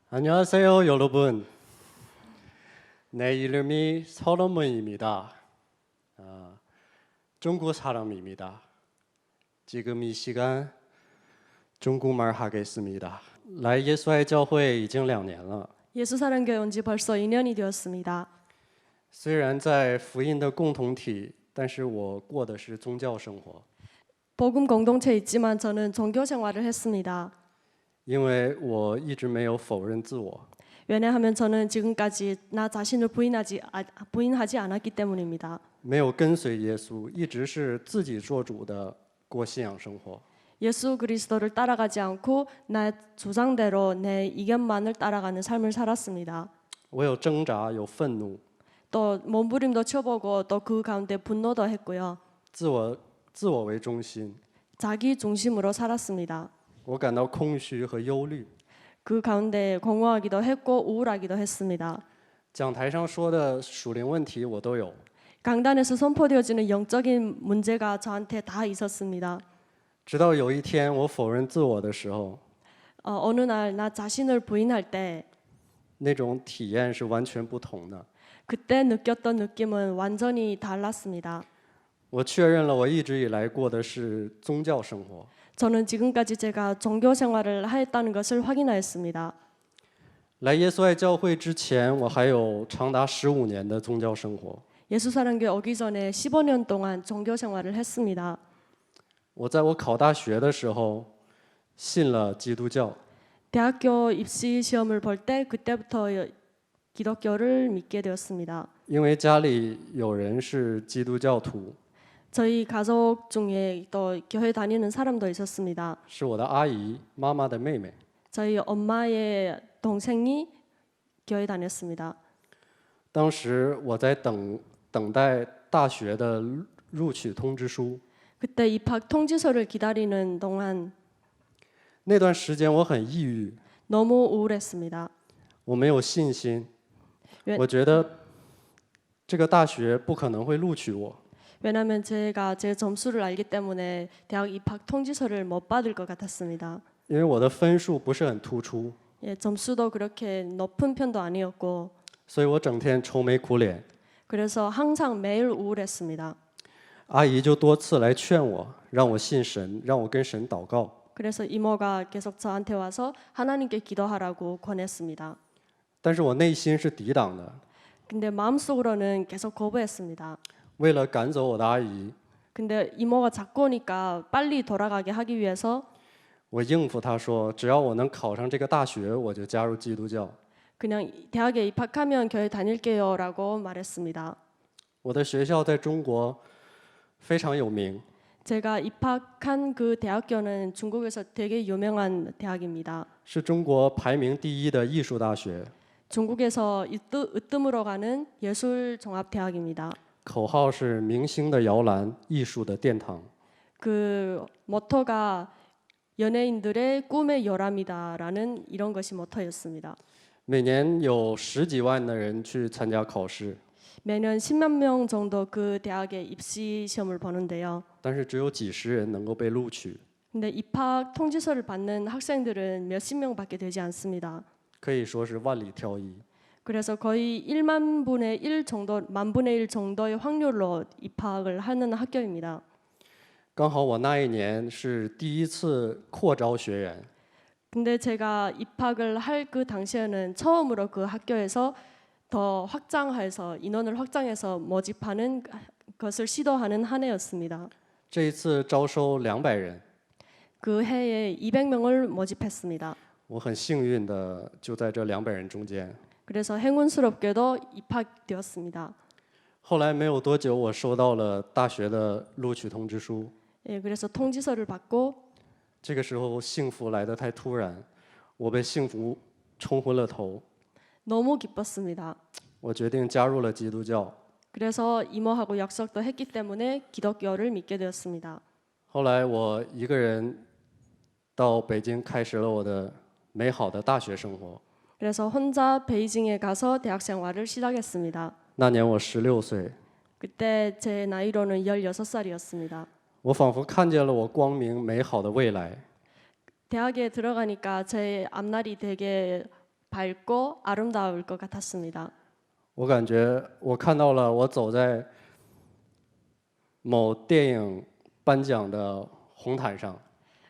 안녕하세요, 여러분. 내 이름이 서러문입니다. 중국 사람입니다. 지금 이 시간 중국말 하겠습니다. 来耶稣爱教会已经2年了。 예수사랑교회 온 지 벌써 2년이 되었습니다. 虽然在福音的共同体，但是我过的是宗教生活。 복음 공동체에 있지만 저는 종교 생활을 했습니다. 因为我一直没有否认自我， 왜냐하면 저는 지금까지 나 자신을 부인하지 않았기 때문입니다. 没有跟随耶稣，一直是自己做主的过信仰生活。 예수 그리스도를 따라가지 않고 내 주장대로 내 의견만을 따라가는 삶을 살았습니다. 我有挣扎，有愤怒， 또 몸부림도 쳐보고 또 그 가운데 분노도 했고요. 自我为中心， 자기 중심으로 살았습니다. 我感到空虚和忧虑。 그 가운데 공허하기도 했고 우울하기도 했습니다. 讲台上说的属灵问题我都有， 강단에서 선포되어지는 영적인 문제가 저한테 다 있었습니다. 直到有一天我否认自我的时候， 어느 날 나 자신을 부인할 때 那种体验是完全不同的。 그때 느꼈던 느낌은 완전히 달랐습니다. 我确认了我一直以来过的是宗教生活。 저는 지금까지 제가 종교 생활을 했다는 것을 확인하였습니다. 来耶稣爱教会之前，我还有长达15年的宗教生活。 예수사랑교회 오기 전에 15년 동안 종교 생활을 했습니다. 我在我考大学的时候信了基督教， 대학교 입시 시험을 볼 때 그때부터 기독교를 믿게 되었습니다. 因为家里有人是基督教徒， 저희 가족 중에 또 교회 다니는 사람도 있었습니다. 是我的阿姨妈妈的妹妹。 저희 엄마의 동생이 교회 다녔습니다. 当时我在等待大学的录取通知书， 그때 입학 통지서를 기다리는 동안 那段时间我很抑郁， 너무 우울했습니다. 我没有信心， 왜 我觉得这个大学不可能会录取我。 왜냐하면 제가 제 점수를 알기 때문에 대학 입학 통지서를 못 받을 것 같았습니다. 因为我的分数不是很突出， 예, 점수도 그렇게 높은 편도 아니었고 所以我整天愁眉苦脸。 그래서 항상 매일 우울했습니다. 阿姨就多次来劝我，让我信神，让我跟神祷告。 그래서 이모가 계속 저한테 와서 하나님께 기도하라고 권했습니다. 但是我内心是抵挡的， 근데 마음속으로는 계속 거부했습니다. 为了赶走我的阿姨， 근데 이모가 자꾸 오니까 빨리 돌아가게 하기 위해서 我应付她说，只要我能考上这个大学，我就加入基督教。 그냥 대학에 입학하면 교회 다닐게요라고 말했습니다. 我的学校在中国非常有名， 제가 입학한 그 대학교는 중국에서 되게 유명한 대학입니다. 是中国排名第1的艺术大学， 중국에서 으뜸으로 가는 예술종합대학입니다. 口号是明星的摇篮，艺术的殿堂。 그 모토가 연예인들의 꿈의 요람이다라는 이런 것이 모토였습니다. 每年有10几万的人去参加考试， 매년 10만 명 정도 그 대학에 입시 시험을 보는데요. 但是只有几十人能够被录取， 근데 입학 통지서를 받는 학생들은 몇십 명밖에 되지 않습니다. 可以说是万里挑一。 그래서 거의 1만 분의 1 정도, 만 분의 1 정도의 확률로 입학을 하는 학교입니다. 刚好我那一年是第一次扩招学员， 근데 제가 입학을 할 그 당시에는 처음으로 그 학교에서 더 확장해서 인원을 확장해서 모집하는 것을 시도하는 한 해였습니다. 这一次招收200人， 그 해에 200명을 모집했습니다. 我很幸运的就在这200人中间。 그래서 행운스럽게도 입학되었습니다. 后来没有多久，我收到了大学的录取通知书。 예, 그래서 통지서를 받고 这个时候幸福来得太突然，我被幸福冲昏了头。 너무 기뻤습니다. 我决定加入了基督教。 그래서 이모하고 약속도 했기 때문에 기독교를 믿게 되었습니다. 后来我一个人到北京，开始了我的美好的大学生活。 그래서 혼자 베이징에 가서 대학 생활을 시작했습니다. 那年我16岁， 그때 제 나이로는 16살이었습니다. 我仿佛看见了我光明美好的未来。 대학에 들어가니까 제 앞날이 되게 밝고 아름다울 것 같았습니다. 我感觉我看到了我走在某电影颁奖的红毯上，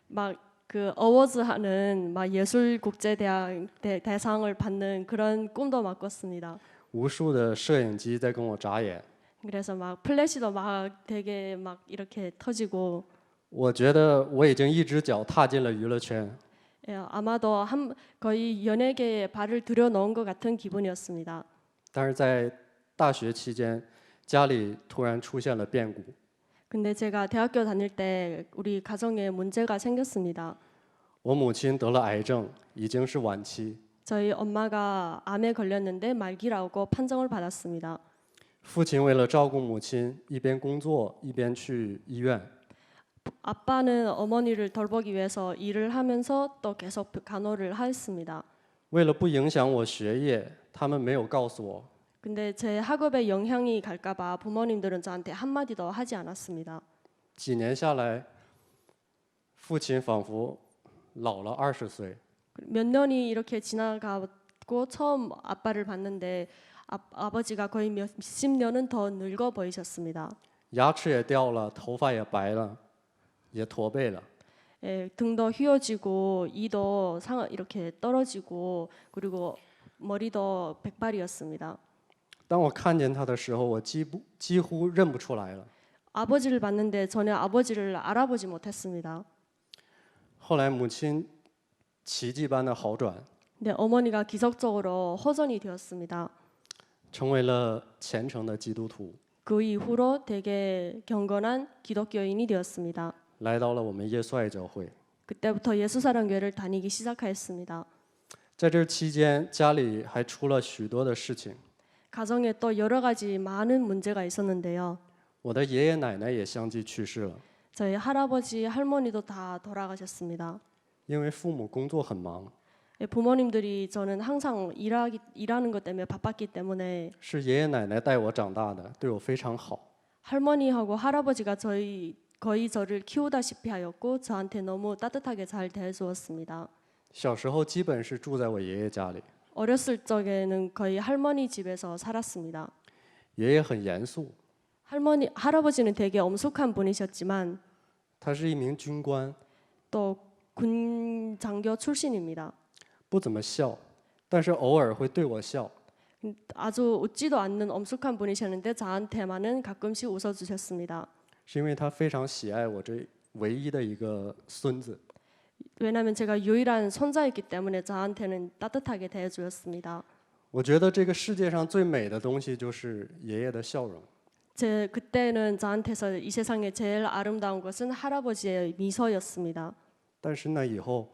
막 그 어워즈 하는 막 예술 국제대학 대상을 받는 그런 꿈도 막 꿨습니다. 无数的摄影机在跟我眨眼。 그래서 막 플래시도 막 되게 막 이렇게 터지고 我觉得我已经一只脚踏进了娱乐圈， 예, 아마도 거의 연예계에 발을 들여놓은 것 같은 기분이었습니다. 但是在大学期间，家里突然出现了变故， 근데 제가 대학교 다닐 때 우리 가정에 문제가 생겼습니다. 我母亲得了癌症，已经是晚期。 저희 엄마가 암에 걸렸는데 말기라고 판정을 받았습니다. 父亲为了照顾母亲，一边工作一边去医院。 아빠는 어머니를 돌보기 위해서 일을 하면서 또 계속 간호를 했습니다. 为了不影响我学业，他们没有告诉我。 근데 제 학업에 영향이 갈까봐 부모님들은 저한테 한마디도 하지 않았습니다. 几年下来，父亲仿佛老了20岁。 몇 년이 이렇게 지나가고 처음 아빠를 봤는데 아버지가 거의 몇십 년은 더 늙어 보이셨습니다. 牙齿也掉了，头发也白了，也驼背了。 예, 등도 휘어지고 이도 이렇게 떨어지고 그리고 머리도 백발이었습니다. 当我看见他的时候，我几乎认不出来了。 아버지를 봤는데 전혀 아버지를 알아보지 못했습니다. 后来母亲奇迹般的好转， 근데 어머니가 기적적으로 호전이 되었습니다. 成为了虔诚的基督徒， 그 이후로 되게 경건한 기독교인이 되었습니다. 来到了我们耶稣爱教会。 그때부터 예수사랑교회를 다니기 시작하였습니다. 在这期间，家里还出了许多的事情。 가정에 또 여러 가지 많은 문제가 있었는데요. 我的爷爷奶奶也相继去世了， 저희 할아버지, 할머니도 다 돌아가셨습니다. 因为父母工作很忙， 부모님들이 저는 항상 일하는 것 때문에 바빴기 때문에 是爷爷奶奶带我长大的，对我非常好。 할머니하고 할아버지가 거의 저를 키우다시피 하였고 저한테 너무 따뜻하게 잘 대해주었습니다. 小时候基本是住在我爷爷家里， 어렸을 적에는 거의 할머니 집에서 살았습니다. 爷爷很严肃， 할아버지는 되게 엄숙한 분이셨지만 他是一名军官， 또 군 장교 출신입니다. 不怎么笑，但是偶尔会对我笑。 아주 웃지도 않는 엄숙한 분이셨는데 저한테만은 가끔씩 웃어주셨습니다. 是因为他非常喜爱我这唯一的一个孙子。 왜냐하면 제가 유일한 손자였기 때문에 저한테는 따뜻하게 대해주었습니다. 我觉得这个世界上最美的东西就是爷爷的笑容。 그때는 저한테서 이 세상에 제일 아름다운 것은 할아버지의 미소였습니다. 但是呢，以后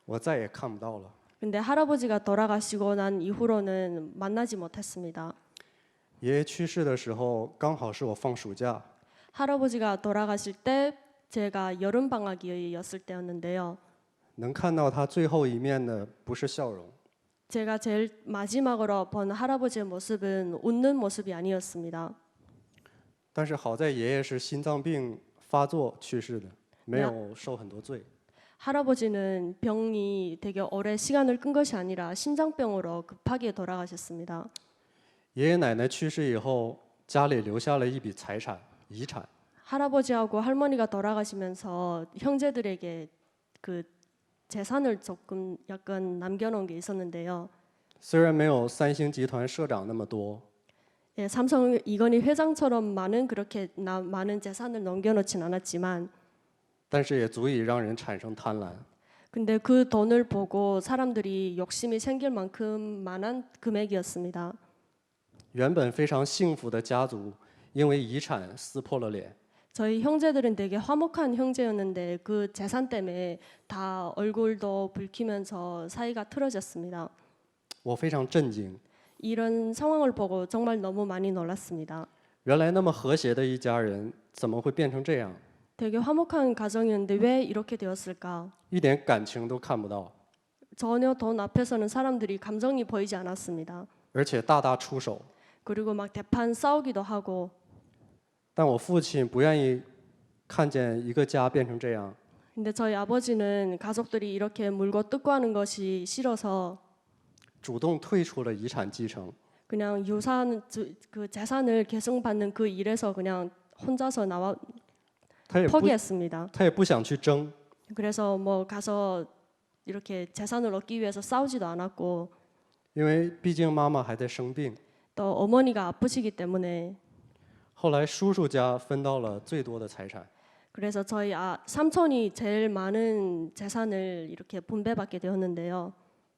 我再也看不到了。 근데 할아버지가 돌아가시고 난 이후로는 만나지 못했습니다. 爷爷去世的时候，刚好是我放暑假， 할아버지가 돌아가실 때 제가 여름 방학이었을 때였는데요. 能看到他最后一面的不是笑容， 제가 제일 마지막으로 본 할아버지의 모습은 웃는 모습이 아니었습니다. 但是好在爷爷是心脏病发作去世的，没有受很多罪。 할아버지는 병이 되게 오래 시간을 끈 것이 아니라 심장병으로 급하게 돌아가셨습니다. 爷爷奶奶去世以后，家里留下了一笔财产遗产， 할아버지하고 할머니가 돌아가시면서 형제들에게 그 재산을 조금 약간 남겨놓은 게 있었는데요. 虽然没有三星集团社长那么多， 예, 삼성 이건희 회장처럼 그렇게 많은 재산을 넘겨놓진 않았지만 但是也足以让人产生贪婪。 근데 그 돈을 보고 사람들이 욕심이 생길 만큼만한 금액이었습니다. 原本非常幸福的家族，因为遗产撕破了脸。 저희 형제들은 되게 화목한 형제였는데 그 재산 때문에 다 얼굴도 붉히면서 사이가 틀어졌습니다. 我非常震惊， 이런 상황을 보고 정말 너무 많이 놀랐습니다. 原来那么和谐的一家人，怎么会变成这样？ 되게 화목한 가정이었는데 왜 이렇게 되었을까? 一点感情都看不到， 전혀 돈 앞에서는 사람들이 감정이 보이지 않았습니다. 而且大打出手。 그리고 막 대판 싸우기도 하고 但我父亲不愿意看见一个家变成这样， 근데 저희 아버지는 가족들이 이렇게 물고 뜯고 하는 것이 싫어서 主动退出了遗产继承。 그냥 그 재산을 계승받는 그 일에서 그냥 혼자서 나와 他也不 포기했습니다. 他也不想去争， 그래서 뭐 가서 이렇게 재산을 얻기 위해서 싸우지도 않았고 因为毕竟妈妈还在生病。 또 어머니가 아프시기 때문에 后来叔叔家分到了最多的财产， 그래서 저희 삼촌이 제일 많은 재산을 이렇게 분배받게 되었는데요.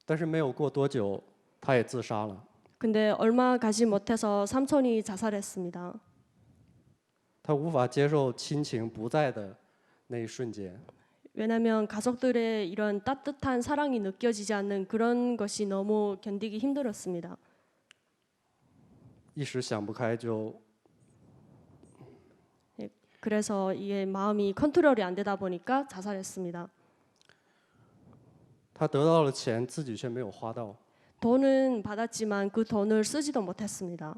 但是没有过多久，他也自杀了。 근데 얼마 가지 못해서 삼촌이 자살했습니다. 他无法接受亲情不在的那一瞬间， 왜냐하면 가족들의 이런 따뜻한 사랑이 느껴지지 않는 그런 것이 너무 견디기 힘들었습니다. 一时想不开就 그래서 이게 마음이 컨트롤이 안 되다 보니까 자살했습니다. 他得到了钱，自己却没有花到。 돈은 받았지만 그 돈을 쓰지도 못했습니다.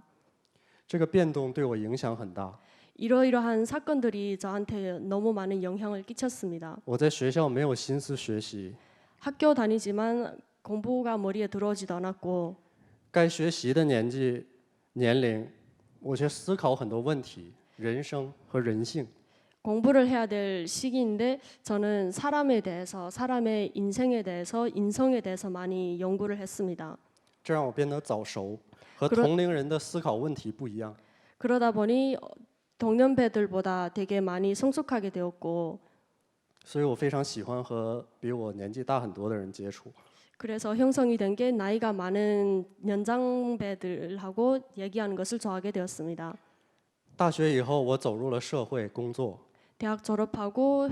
这个变动对我影响很大。 이러이러한 사건들이 저한테 너무 많은 영향을 끼쳤습니다. 我在学校没有心思学习， 학교 다니지만 공부가 머리에 들어오지도 않았고 该学习的年龄，我却思考很多问题，人生和人性。 공부를 해야 될 시기인데 저는 사람에 대해서, 사람의 인생에 대해서, 인성에 대해서 많이 연구를 했습니다. 这让我变得早熟，和 그런 同龄人的思考问题不一样。 그러다 보니 동년배들보다 되게 많이 성숙하게 되었고 所以我非常喜欢和比我年纪大很多的人接触。 그래서 형성이 된 게 나이가 많은 연장배들하고 얘기하는 것을 좋아하게 되었습니다. 大学以后，我走入了社会工作， 대학 졸업하고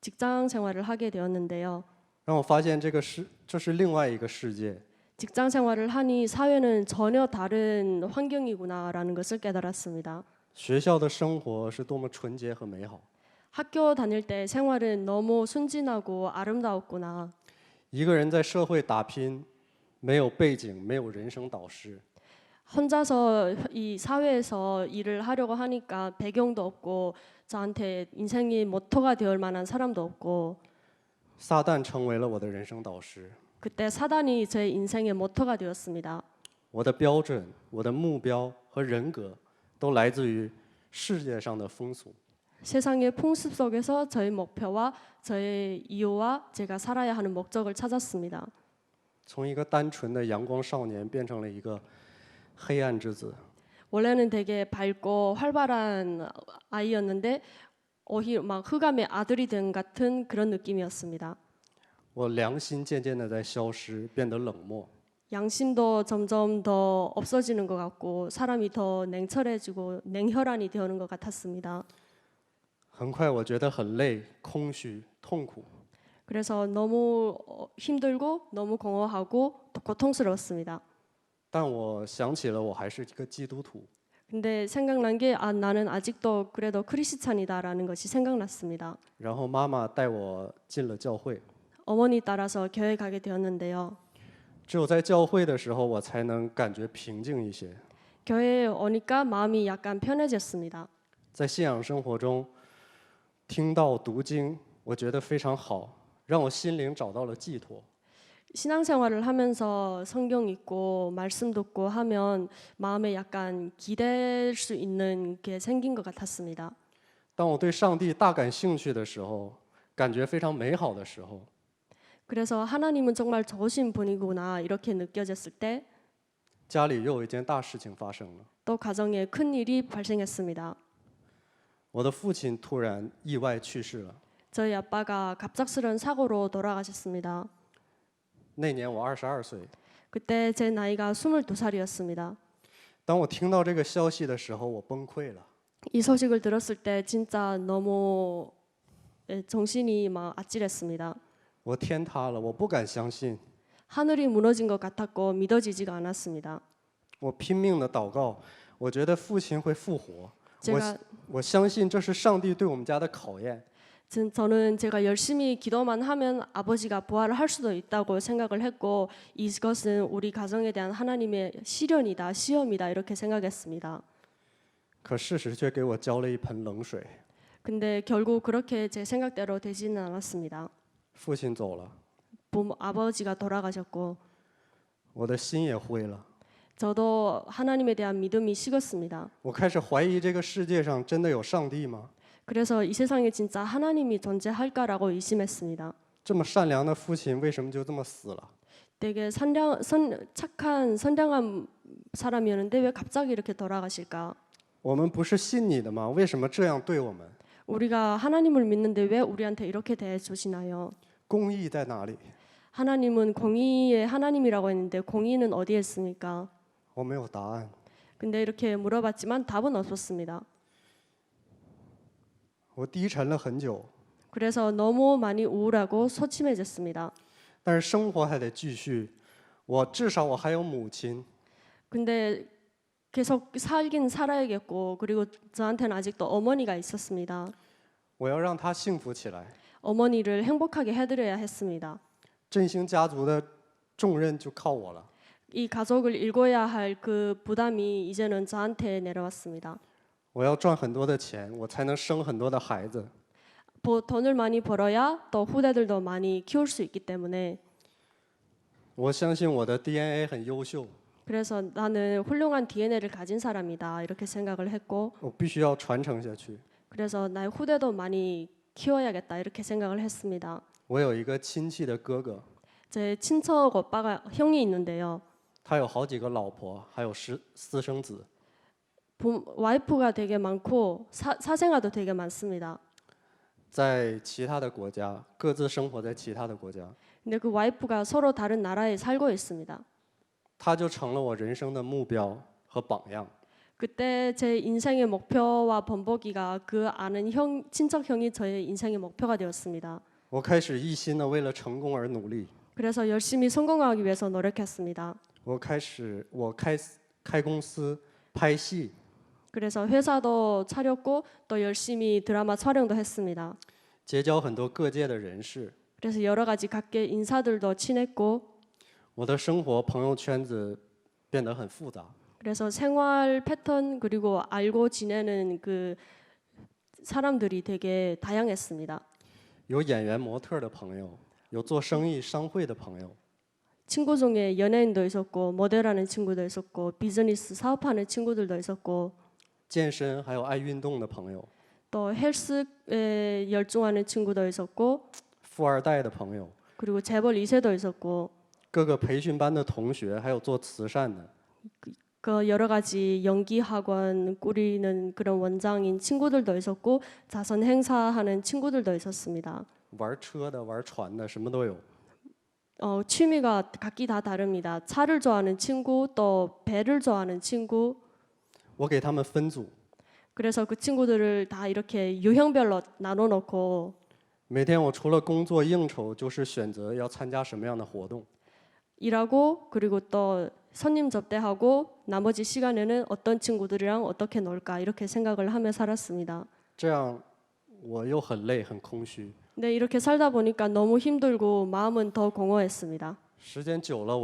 직장 생활을 하게 되었는데요. 让我发现这是另外一个世界。 직장 생활을 하니 사회는 전혀 다른 환경이구나라는 것을 깨달았습니다. 学校的生活是多么纯洁和美好。 학교 다닐 때 생활은 너무 순진하고 아름다웠구나. 一个人在社会打拼，没有背景，没有人生导师， 혼자서 이 사회에서 일을 하려고 하니까 배경도 없고 저한테 인생의 모토가 되을 만한 사람도 없고 撒旦成为了我的人生导师。 그때 사단이 제 인생의 모토가 되었습니다. 我的标准、我的目标和人格，都来自于世界上的风俗。 세상의 풍습 속에서 저의 목표와 저의 이유와 제가 살아야 하는 목적을 찾았습니다. 从一个单纯的阳光少年变成了一个黑暗之子。 원래는 되게 밝고 활발한 아이였는데 오히려 막 흑암의 아들이 된 같은 그런 느낌이었습니다. 我良心渐渐的在消失，变得冷漠。 양심도 점점 더 없어지는 것 같고 사람이 더 냉철해지고 냉혈한이 되는 것 같았습니다. 很快，我觉得很累、空虚、痛苦。 그래서 너무 힘들고 너무 공허하고 또 고통스러웠습니다. 但我想起了，我还是一个基督徒。 근데 생각난 게 나는 아직도 그래도 크리스찬이다라는 것이 생각났습니다. 然后妈妈带我进了教会。 어머니 따라서 교회 가게 되었는데요. 只有在教会的时候，我才能感觉平静一些。 교회에 오니까 마음이 약간 편해졌습니다. 在信仰生活中，听到读经，我觉得非常好，让我心灵找到了寄托。 신앙생활을 하면서 성경 읽고 말씀 듣고 하면 마음에 약간 기댈 수 있는 게 생긴 것 같았습니다. 当我对上帝大感兴趣的时候，感觉非常美好的时候， 그래서 하나님은 정말 좋으신 분이구나 이렇게 느껴졌을 때 家里又有一件大事情发生了。 또 가정에 큰 일이 발생했습니다. 我的父亲突然意外去世了。 저희 아빠가 갑작스런 사고로 돌아가셨습니다. 那年我22岁。 그때 제 나이가 22살이었습니다. 当我听到这个消息的时候，我崩溃了。 이 소식을 들었을 때 진짜 너무 정신이 막 아찔했습니다. 我天塌了，我不敢相信。 하늘이 무너진 것 같았고 믿어지지가 않았습니다. 我拼命的祷告，我觉得父亲会复活。 제가 我相信这是上帝对我们家的考验。 저는 제가 열심히 기도만 하면 아버지가 부활을 할 수도 있다고 생각을 했고 이것은 우리 가정에 대한 하나님의 시련이다, 시험이다 이렇게 생각했습니다. 可事实却给我浇了一盆冷水。 근데 결국 그렇게 제 생각대로 되지는 않았습니다. 父亲走了， 아버지가 돌아가셨고 我的心也灰了。 저도 하나님에 대한 믿음이 식었습니다. 我开始怀疑这个世界上真的有上帝吗？ 그래서 이 세상에 진짜 하나님이 존재할까라고 의심했습니다. 这么善良的父亲为什么就这么死了？ 되게 착한 선량한 사람이었는데 왜 갑자기 이렇게 돌아가실까? 我们不是信你的吗？为什么这样对我们？ 우리가 하나님을 믿는데 왜 우리한테 이렇게 대해 주시나요? 公义在哪里？ 하나님은 공의의 하나님이라고 했는데 공의는 어디에 있습니까? 我没有答案。 근데 이렇게 물어봤지만 답은 없었습니다. 我低沉了很久， 그래서 너무 많이 우울하고 소침해졌습니다. 但是生活还得继续。至少我还有母亲， 근데 계속 살긴 살아야겠고 그리고 저한테는 아직도 어머니가 있었습니다. 我要让她幸福起来。 어머니를 행복하게 해드려야 했습니다. 振兴家族的重任就靠我了。 이 가족을 일궈야 할 그 부담이 이제는 저한테 내려왔습니다. 我要赚很多的钱，我才能生很多的孩子。 돈을 많이 벌어야 또 후대들도 많이 키울 수 있기 때문에 我相信我的 DNA 很优秀， 그래서 나는 훌륭한 DNA를 가진 사람이다 이렇게 생각을 했고 我必须要传承下去。 그래서 나의 후대도 많이 키워야겠다 이렇게 생각을 했습니다. 我有一个亲戚的哥哥， 제 친척 오빠가 형이 있는데요. 他有好几个老婆，还有私生子。 와이프가 되게 많고 사생아도 되게 많습니다. 在其他的国家，各自生活在其他的国家， 근데 그 와이프가 서로 다른 나라에 살고 있습니다. 他就成了我人生的目标和榜样。 그때 제 인생의 목표와 본보기가 그 아는 친척 형이 저의 인생의 목표가 되었습니다. 我开始一心的为了成功而努力。 그래서 열심히 성공하기 위해서 노력했습니다. 我开公司拍戏， 그래서 회사도 차렸고 또 열심히 드라마 촬영도 했습니다. 结交很多各界的人士。 그래서 여러 가지 각계 인사들도 친했고 我的生活朋友圈子变得很复杂。 그래서 생활 패턴 그리고 알고 지내는 그 사람들이 되게 다양했습니다. 有演员、模特的朋友，有做生意、商会的朋友， 친구 중에 연예인도 있었고 모델하는 친구도 있었고 비즈니스 사업하는 친구들도 있었고 健身还有爱运动的朋友， 또 헬스에 열중하는 친구도 있었고 富二代的朋友， 그리고 재벌 2세도 있었고 各个培训班的同学，还有做慈善的。 그 여러 가지 연기 학원 꾸리는 그런 원장인 친구들도 있었고 자선 행사하는 친구들도 있었습니다. 玩车的、玩船的，什么都有。 취미가 각기 다 다릅니다. 차를 좋아하는 친구, 또 배를 좋아하는 친구. 我给他们分组， 그래서 그 친구들을 다 이렇게 유형별로 나눠 놓고 每天我除了工作应酬，就是选择要参加什么样的活动。 일하고 그리고 또 손님 접대하고 나머지 시간에는 어떤 친구들이랑 어떻게 놀까 이렇게 생각을 하며 살았습니다. 这样我又很累、很空虚。 근데 이렇게 살다 보니까 너무 힘들고 마음은 더 공허했습니다. 时间久了，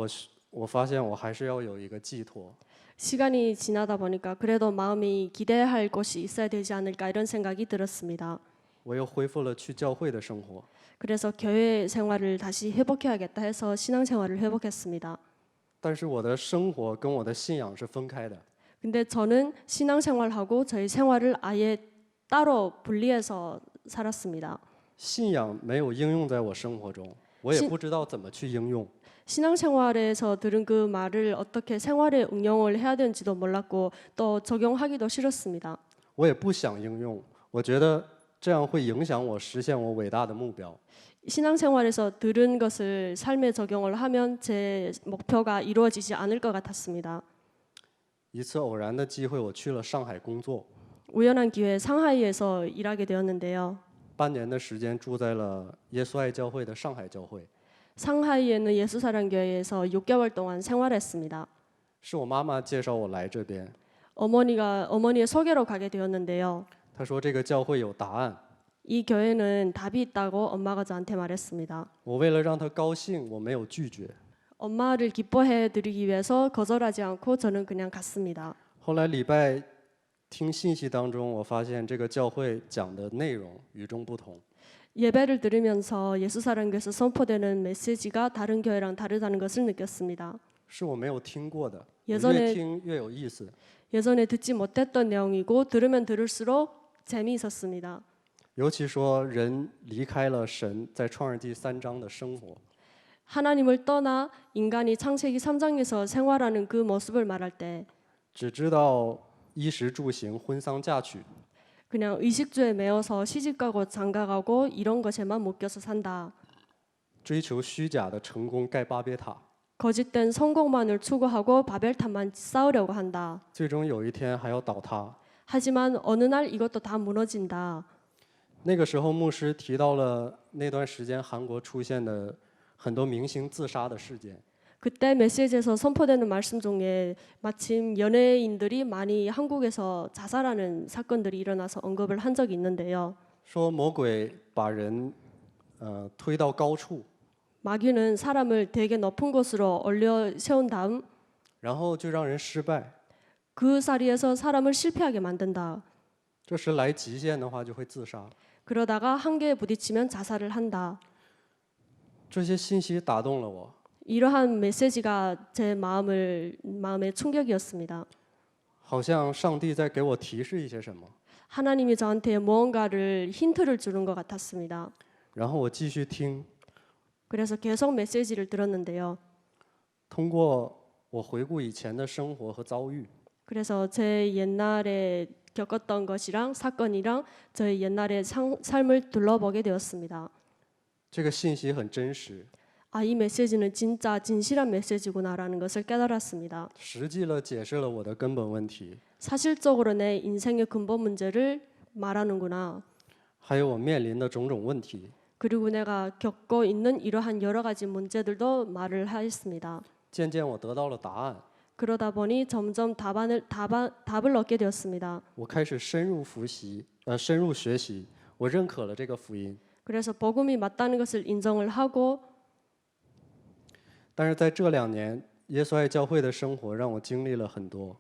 我发现我还是要有一个寄托。 시간이 지나다 보니까 그래도 마음이 기대할 곳이 있어야 되지 않을까 이런 생각이 들었습니다. 我又恢复了去教会的生活。 그래서 교회 생활을 다시 회복해야겠다 해서 신앙 생활을 회복했습니다. 但是我的生活跟我的信仰是分开的。 근데 저는 신앙 생활하고 저희 생활을 아예 따로 분리해서 살았습니다. 信仰没有应用在我生活中，我也不知道怎么去应用。 신앙생활에서 들은 그 말을 어떻게 생활에 응용을 해야 되는지도 몰랐고 또 적용하기도 싫었습니다. 我也不想应用，我觉得这样会影响我实现我伟大的目标。 신앙생활에서 들은 것을 삶에 적용을 하면 제 목표가 이루어지지 않을 것 같았습니다. 一次偶然的机会，我去了上海工作， 우연한 기회에 상하이에서 일하게 되었는데요. 半年的时间住在了耶稣爱教会的上海教会。 상하이에는 예수사랑교회에서 6개월 동안 생활했습니다. 是我妈妈介绍我来这边， 어머니의 소개로 가게 되었는데요. 她说这个教会有答案。 이 교회는 답이 있다고 엄마가 저한테 말했습니다. 我为了让她高兴，我没有拒绝。 엄마를 기뻐해 드리기 위해서 거절하지 않고 저는 그냥 갔습니다. 后来礼拜听信息当中，我发现这个教会讲的内容与众不同。 예배를 들으면서 예수사랑교에서 선포되는 메시지가 다른 교회랑 다르다는 것을 느꼈습니다. 是我没有听过的，我 예전에 越听越有意思。 예전에 듣지 못했던 내용이고 들으면 들을수록 재미있었습니다. 尤其说人离开了神在创世纪3章的生活， 하나님을 떠나 인간이 창세기 3장에서 생활하는 그 모습을 말할 때 只知道衣食住行、婚丧嫁娶， 그냥 의식주에 매여서 시집가고 장가가고 이런 것에만 묶여서 산다. 追求虚假的成功盖巴别塔， 거짓된 성공만을 추구하고 바벨탑만 쌓으려고 한다. 最终有一天还要倒塌。 하지만 어느 날 이것도 다 무너진다. 那个时候，牧师提到了那段时间韩国出现的很多明星自杀的事件。 그때 메시지에서 선포되는 말씀 중에 마침 연예인들이 많이 한국에서 자살하는 사건들이 일어나서 언급을 한 적이 있는데요. 说魔鬼把人推到高处， 마귀는 사람을 되게 높은 곳으로 올려 세운 다음 然后就让人失败。 그 자리에서 사람을 실패하게 만든다. 这时来极限的话就会自杀。 그러다가 한계에 부딪히면 자살을 한다. 这些信息打动了我， 이러한 메시지가 제 마음의 충격이었습니다. 好像上帝在给我提示一些什么。 하나님이 저한테 무언가를 힌트를 주는 것 같았습니다. 然后我继续听， 그래서 계속 메시지를 들었는데요. 通过我回顾以前的生活和遭遇， 그래서 제 옛날에 겪었던 것이랑 사건이랑 저의 옛날의 삶을 둘러보게 되었습니다. 这个信息很真实， 아, 이 메시지는 진짜 진실한 메시지구나라는 것을 깨달았습니다. 实际了解释了我的根本问题， 사실적으로 내 인생의 근본 문제를 말하는구나. 还有我面临的种种问题。 그리고 내가 겪고 있는 이러한 여러 가지 문제들도 말을 하였습니다. 渐渐我得到了答案， 그러다 보니 점점 답을 얻게 되었습니다. 我开始深入学习，我认可了这个福音。 그래서 복음이 맞다는 것을 인정을 하고 但是在这2年，耶稣爱教会的生活让我经历了很多。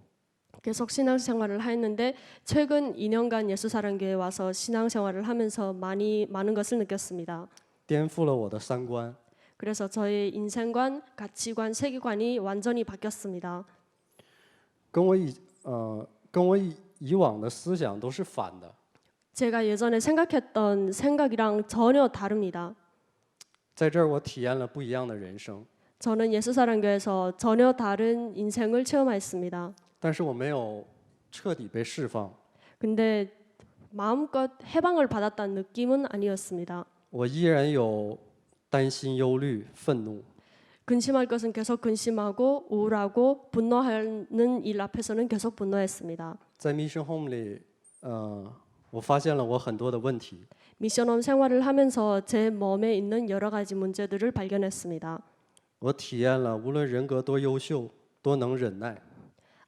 계속 신앙생활을 했는데 최근 2년간 예수사랑교회에 와서 신앙생활을 하면서 많은 것을 느꼈습니다. 颠覆了我的三观。 그래서 저의 인생관, 가치관, 세계관이 완전히 바뀌었습니다. 跟我以往的思想都是反的。 제가 예전에 생각했던 생각이랑 전혀 다릅니다. 在这儿我体验了不一样的人生， 저는 예수사랑교회에서 전혀 다른 인생을 체험했습니다. 但是我没有彻底被释放， 근데 마음껏 해방을 받았다는 느낌은 아니었습니다. 我依然有担心、忧虑、愤怒。 근심할 것은 계속 근심하고 우울하고 분노하는 일 앞에서는 계속 분노했습니다. 在 Mission Home 里，我发现了我很多的问题。 미션홈 생활을 하면서 제 몸에 있는 여러 가지 문제들을 발견했습니다. 我体验了无论人格多优秀、多能忍耐，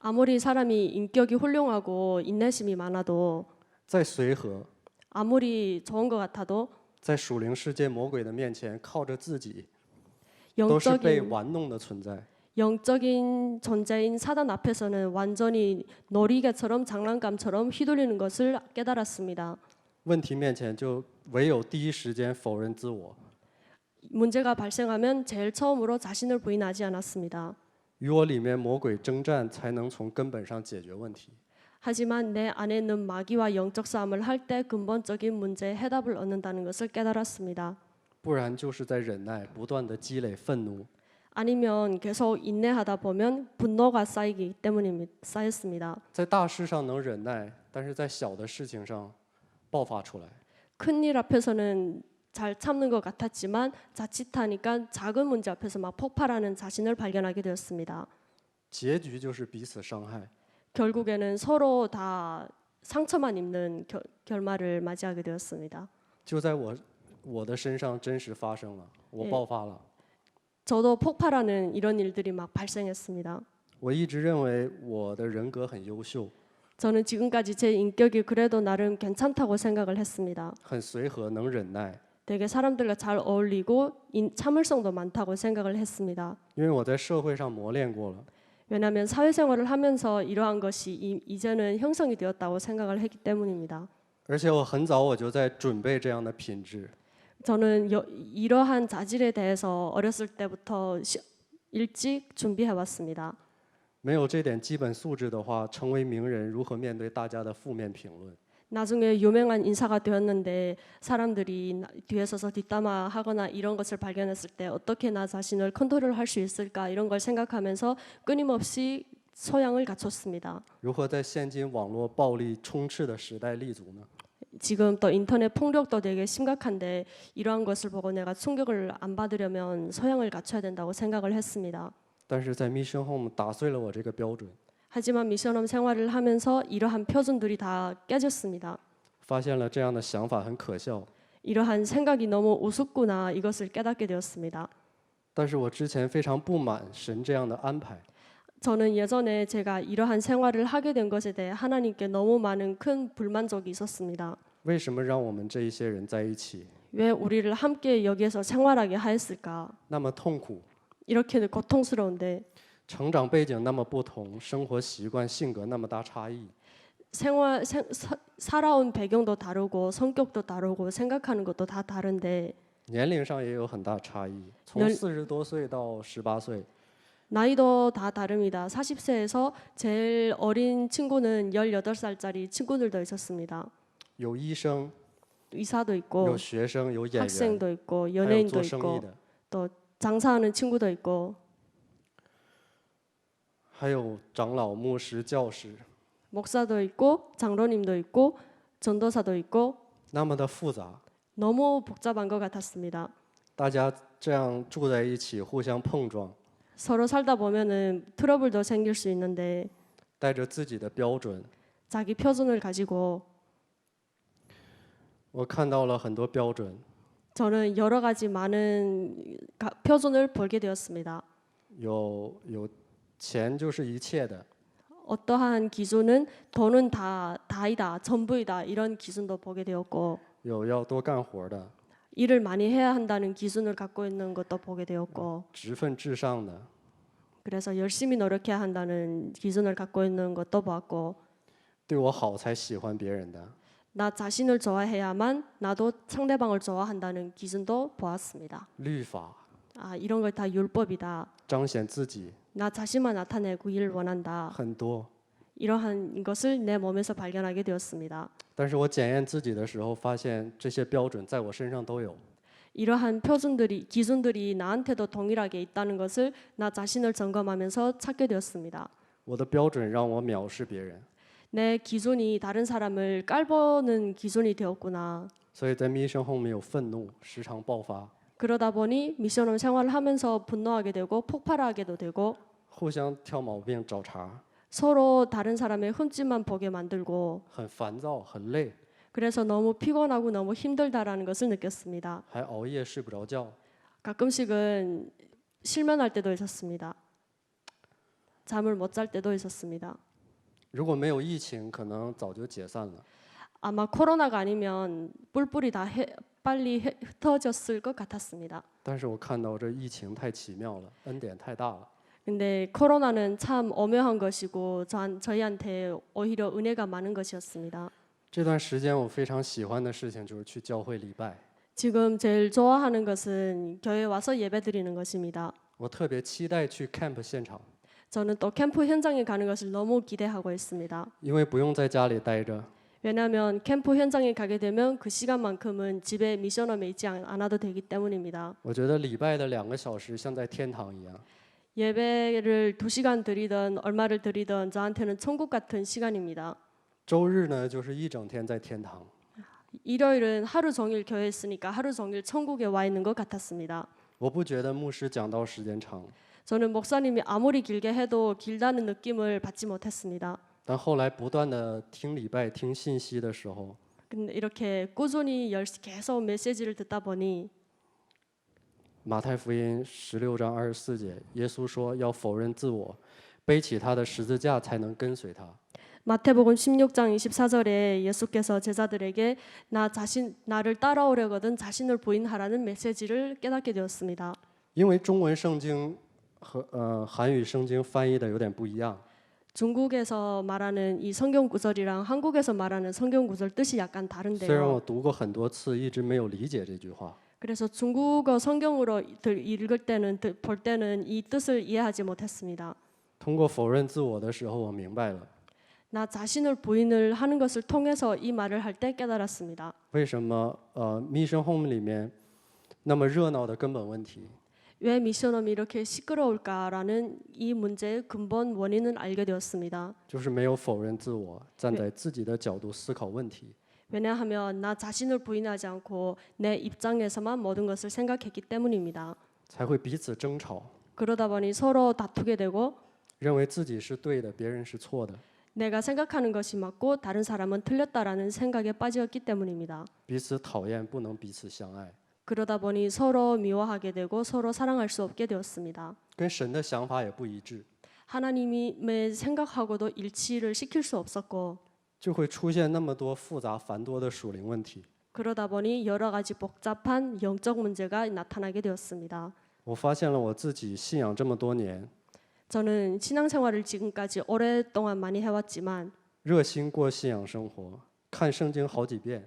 아무리 사람이 인격이 훌륭하고 인내심이 많아도 再随和， 아무리 좋은 것 같아도 在属灵世界魔鬼的面前靠着自己，都是被 영적인 玩弄的存在。 영적인 존재인 사단 앞에서는 완전히 놀이개처럼 장난감처럼 휘둘리는 것을 깨달았습니다. 问题面前就唯有第一时间否认自我， 문제가 발생하면 제일 처음으로 자신을 부인하지 않았습니다. 与我里面魔鬼征战，才能从根本上解决问题。 하지만 내 안에 있는 마귀와 영적 싸움을 할 때 근본적인 문제에 해답을 얻는다는 것을 깨달았습니다. 不然就是在忍耐，不断的积累愤怒。 아니면 계속 인내하다 보면 분노가 쌓였습니다. 在大事上能忍耐，但是在小的事情上爆发出来。 큰일 앞에서는 잘 참는 것 같았지만 자칫하니까 작은 문제 앞에서 막 폭발하는 자신을 발견하게 되었습니다. 结局就是彼此伤害。 결국에는 서로 다 상처만 입는 결말을 맞이하게 되었습니다. 就在我的身上真实发生了，我爆发了。 저도 폭발하는 이런 일들이 막 발생했습니다. 我一直认为我的人格很优秀， 저는 지금까지 제 인격이 그래도 나름 괜찮다고 생각을 했습니다. 很随和，能忍耐。 되게 사람들과 잘 어울리고 참을성도 많다고 생각을 했습니다. 因为我在社会上磨练过了， 왜냐하면 사회생활을 하면서 이러한 것이 이제는 형성이 되었다고 생각을 했기 때문입니다. 而且我很早我就在准备这样的品质。 저는 이러한 자질에 대해서 어렸을 때부터 일찍 준비해 왔습니다. 没有这点基本素质的话，成为名人如何面对大家的负面评论？ 나중에 유명한 인사가 되었는데 사람들이 뒤에 서서 뒷담화 하거나 이런 것을 발견했을 때 어떻게 나 자신을 컨트롤할 수 있을까 이런 걸 생각하면서 끊임없이 소양을 갖췄습니다. 如何在现今网络暴力充斥的时代立足呢？ 지금 또 인터넷 폭력도 되게 심각한데 이러한 것을 보고 내가 충격을 안 받으려면 소양을 갖춰야 된다고 생각을 했습니다. 但是在 Mission Home 打碎了我这个标准， 하지만 미션홈 생활을 하면서 이러한 표준들이 다 깨졌습니다. 发现了这样的想法很可笑。 이러한 생각이 너무 우습구나 이것을 깨닫게 되었습니다. 但是我之前非常不满神这样的安排， 저는 예전에 제가 이러한 생활을 하게 된 것에 대해 하나님께 너무 많은 큰 불만족이 있었습니다. 为什么让我们这一些人在一起 왜 우리를 함께 여기에서 생활하게 하였을까? 那么痛苦？ 이렇게 고통스러운데 成长背景那么不同，生活习惯、性格那么大差异， 살아온 배경도 다르고 성격도 다르고 생각하는 것도 다 다른데 年龄上也有很大差异，从연 40多岁到18岁， 나이도 다 다릅니다. 40세에서 제일 어린 친구는 18살짜리 친구들도 있었습니다. 有医生， 의사도 有 있고 学生，有演员， 학생도 있고 还有 연예인도 做生意 있고 的， 또 장사하는 친구도 있고 还有长老、牧师、教师， 목사도 있고 장로님도 있고 전도사도 있고 那么的复杂。 너무 복잡한 것 같았습니다. 大家这样住在一起，互相碰撞， 서로 살다 보면은 트러블도 생길 수 있는데 带着自己的标准， 자기 표준을 가지고 我看到了很多标准， 저는 여러 가지 많은 표준을 보게 되었습니다. 有钱就是一切的， 어떠한 기준은 돈은 다이다, 전부이다 이런 기준도 보게 되었고 有要多干活的， 일을 많이 해야 한다는 기준을 갖고 있는 것도 보게 되었고 职分至上的， 그래서 열심히 노력해야 한다는 기준을 갖고 있는 것도 보았고 对我好才喜欢别人的， 나 자신을 좋아해야만 나도 상대방을 좋아한다는 기준도 보았습니다. 律法 아, 이런 걸 다 율법이다. 彰显自己 나 자신만 나타내고 일 원한다. 很多。 이러한 것을 내 몸에서 발견하게 되었습니다. 但是我检验自己的时候，发现这些标准在我身上都有。 이러한 표준들이 기준들이 나한테도 동일하게 있다는 것을 나 자신을 점검하면서 찾게 되었습니다. 我的标准让我藐视别人， 내 기준이 다른 사람을 깔보는 기준이 되었구나. 所以在 Mission Home 有愤怒，时常爆发， 그러다 보니 미션홈 생활을 하면서 분노하게 되고 폭발하게도 되고 互相挑毛病、找茬， 서로 다른 사람의 흠집만 보게 만들고 很烦躁、很累， 그래서 너무 피곤하고 너무 힘들다라는 것을 느꼈습니다. 还熬夜睡不着觉。 가끔씩은 실면할 때도 있었습니다. 잠을 못 잘 때도 있었습니다. 如果没有疫情，可能早就解散了。 아마 코로나가 아니면 뿔뿔이 다 빨리 흩어졌을 것 같았습니다. 但是我看到这疫情太奇妙了，恩典太大了。 근데 코로나는 참 오묘한 것이고 저희한테 오히려 은혜가 많은 것이었습니다. 这段时间我非常喜欢的事情就是去教会礼拜， 지금 제일 좋아하는 것은 교회 와서 예배드리는 것입니다. 我特别期待去 camp 现场， 저는 또 캠프 현장에 가는 것을 너무 기대하고 있습니다. 因为不用在家里待着， 왜냐하면 캠프 현장에 가게 되면 그 시간만큼은 집에 미션홈에 있지 않아도 되기 때문입니다. 我觉得礼拜的2个小时像在天堂一样。 예배를 2시간 드리던 얼마를 드리던 저한테는 천국 같은 시간입니다. 周日呢，就是一整天在天堂。 일요일은 하루 종일 교회에 있으니까 하루 종일 천국에 와 있는 것 같았습니다. 我不觉得牧师讲道时间长， 저는 목사님이 아무리 길게 해도 길다는 느낌을 받지 못했습니다. 但后来不断的听礼拜、听信息的时候， 근데 이렇게 꾸준히 계속 메시지를 듣다 보니 马太福音16章24节，耶稣说要否认自我，背起他的十字架才能跟随他。 마태복음 16장 24절에 예수께서 제자들에게 나를 따라오려거든 자신을 부인하라는 메시지를 깨닫게 되었습니다. 因为中文圣经和韩语圣经翻译的有点不一样， 중국에서 말하는 이 성경 구절이랑 한국에서 말하는 성경 구절 뜻이 약간 虽然 다른데요. 我读过很多次，一直没有理解这句话。 그래서 중국어 성경으로 읽을 때는 볼 때는 이 뜻을 이해하지 못했습니다. 通过否认自我的时候，我明白了 나 자신을 부인을 하는 것을 통해서 이 말을 할 때 깨달았습니다. 为什么Mission Home 里面那么热闹的根本问题， 왜 미션홈이 이렇게 시끄러울까라는 이 문제의 근본 원인은 알게 되었습니다. 就是没有否认自我，站在自己的角度思考问题。 왜냐하면 나 자신을 부인하지 않고 내 입장에서만 모든 것을 생각했기 때문입니다. 才会彼此争吵， 그러다 보니 서로 다투게 되고 认为自己是对的，别人是错的， 내가 생각하는 것이 맞고 다른 사람은 틀렸다라는 생각에 빠졌기 때문입니다. 彼此讨厌，不能彼此相爱， 그러다 보니 서로 미워하게 되고 서로 사랑할 수 없게 되었습니다. 跟神的想法也不一致， 하나님의 생각하고도 일치를 시킬 수 없었고 就会出现那么多复杂繁多的属灵问题。 그러다 보니 여러 가지 복잡한 영적 문제가 나타나게 되었습니다. 我发现了我自己信仰这么多年， 저는 신앙생활을 지금까지 오랫동안 많이 해왔지만 热心过信仰生活，看圣经好几遍，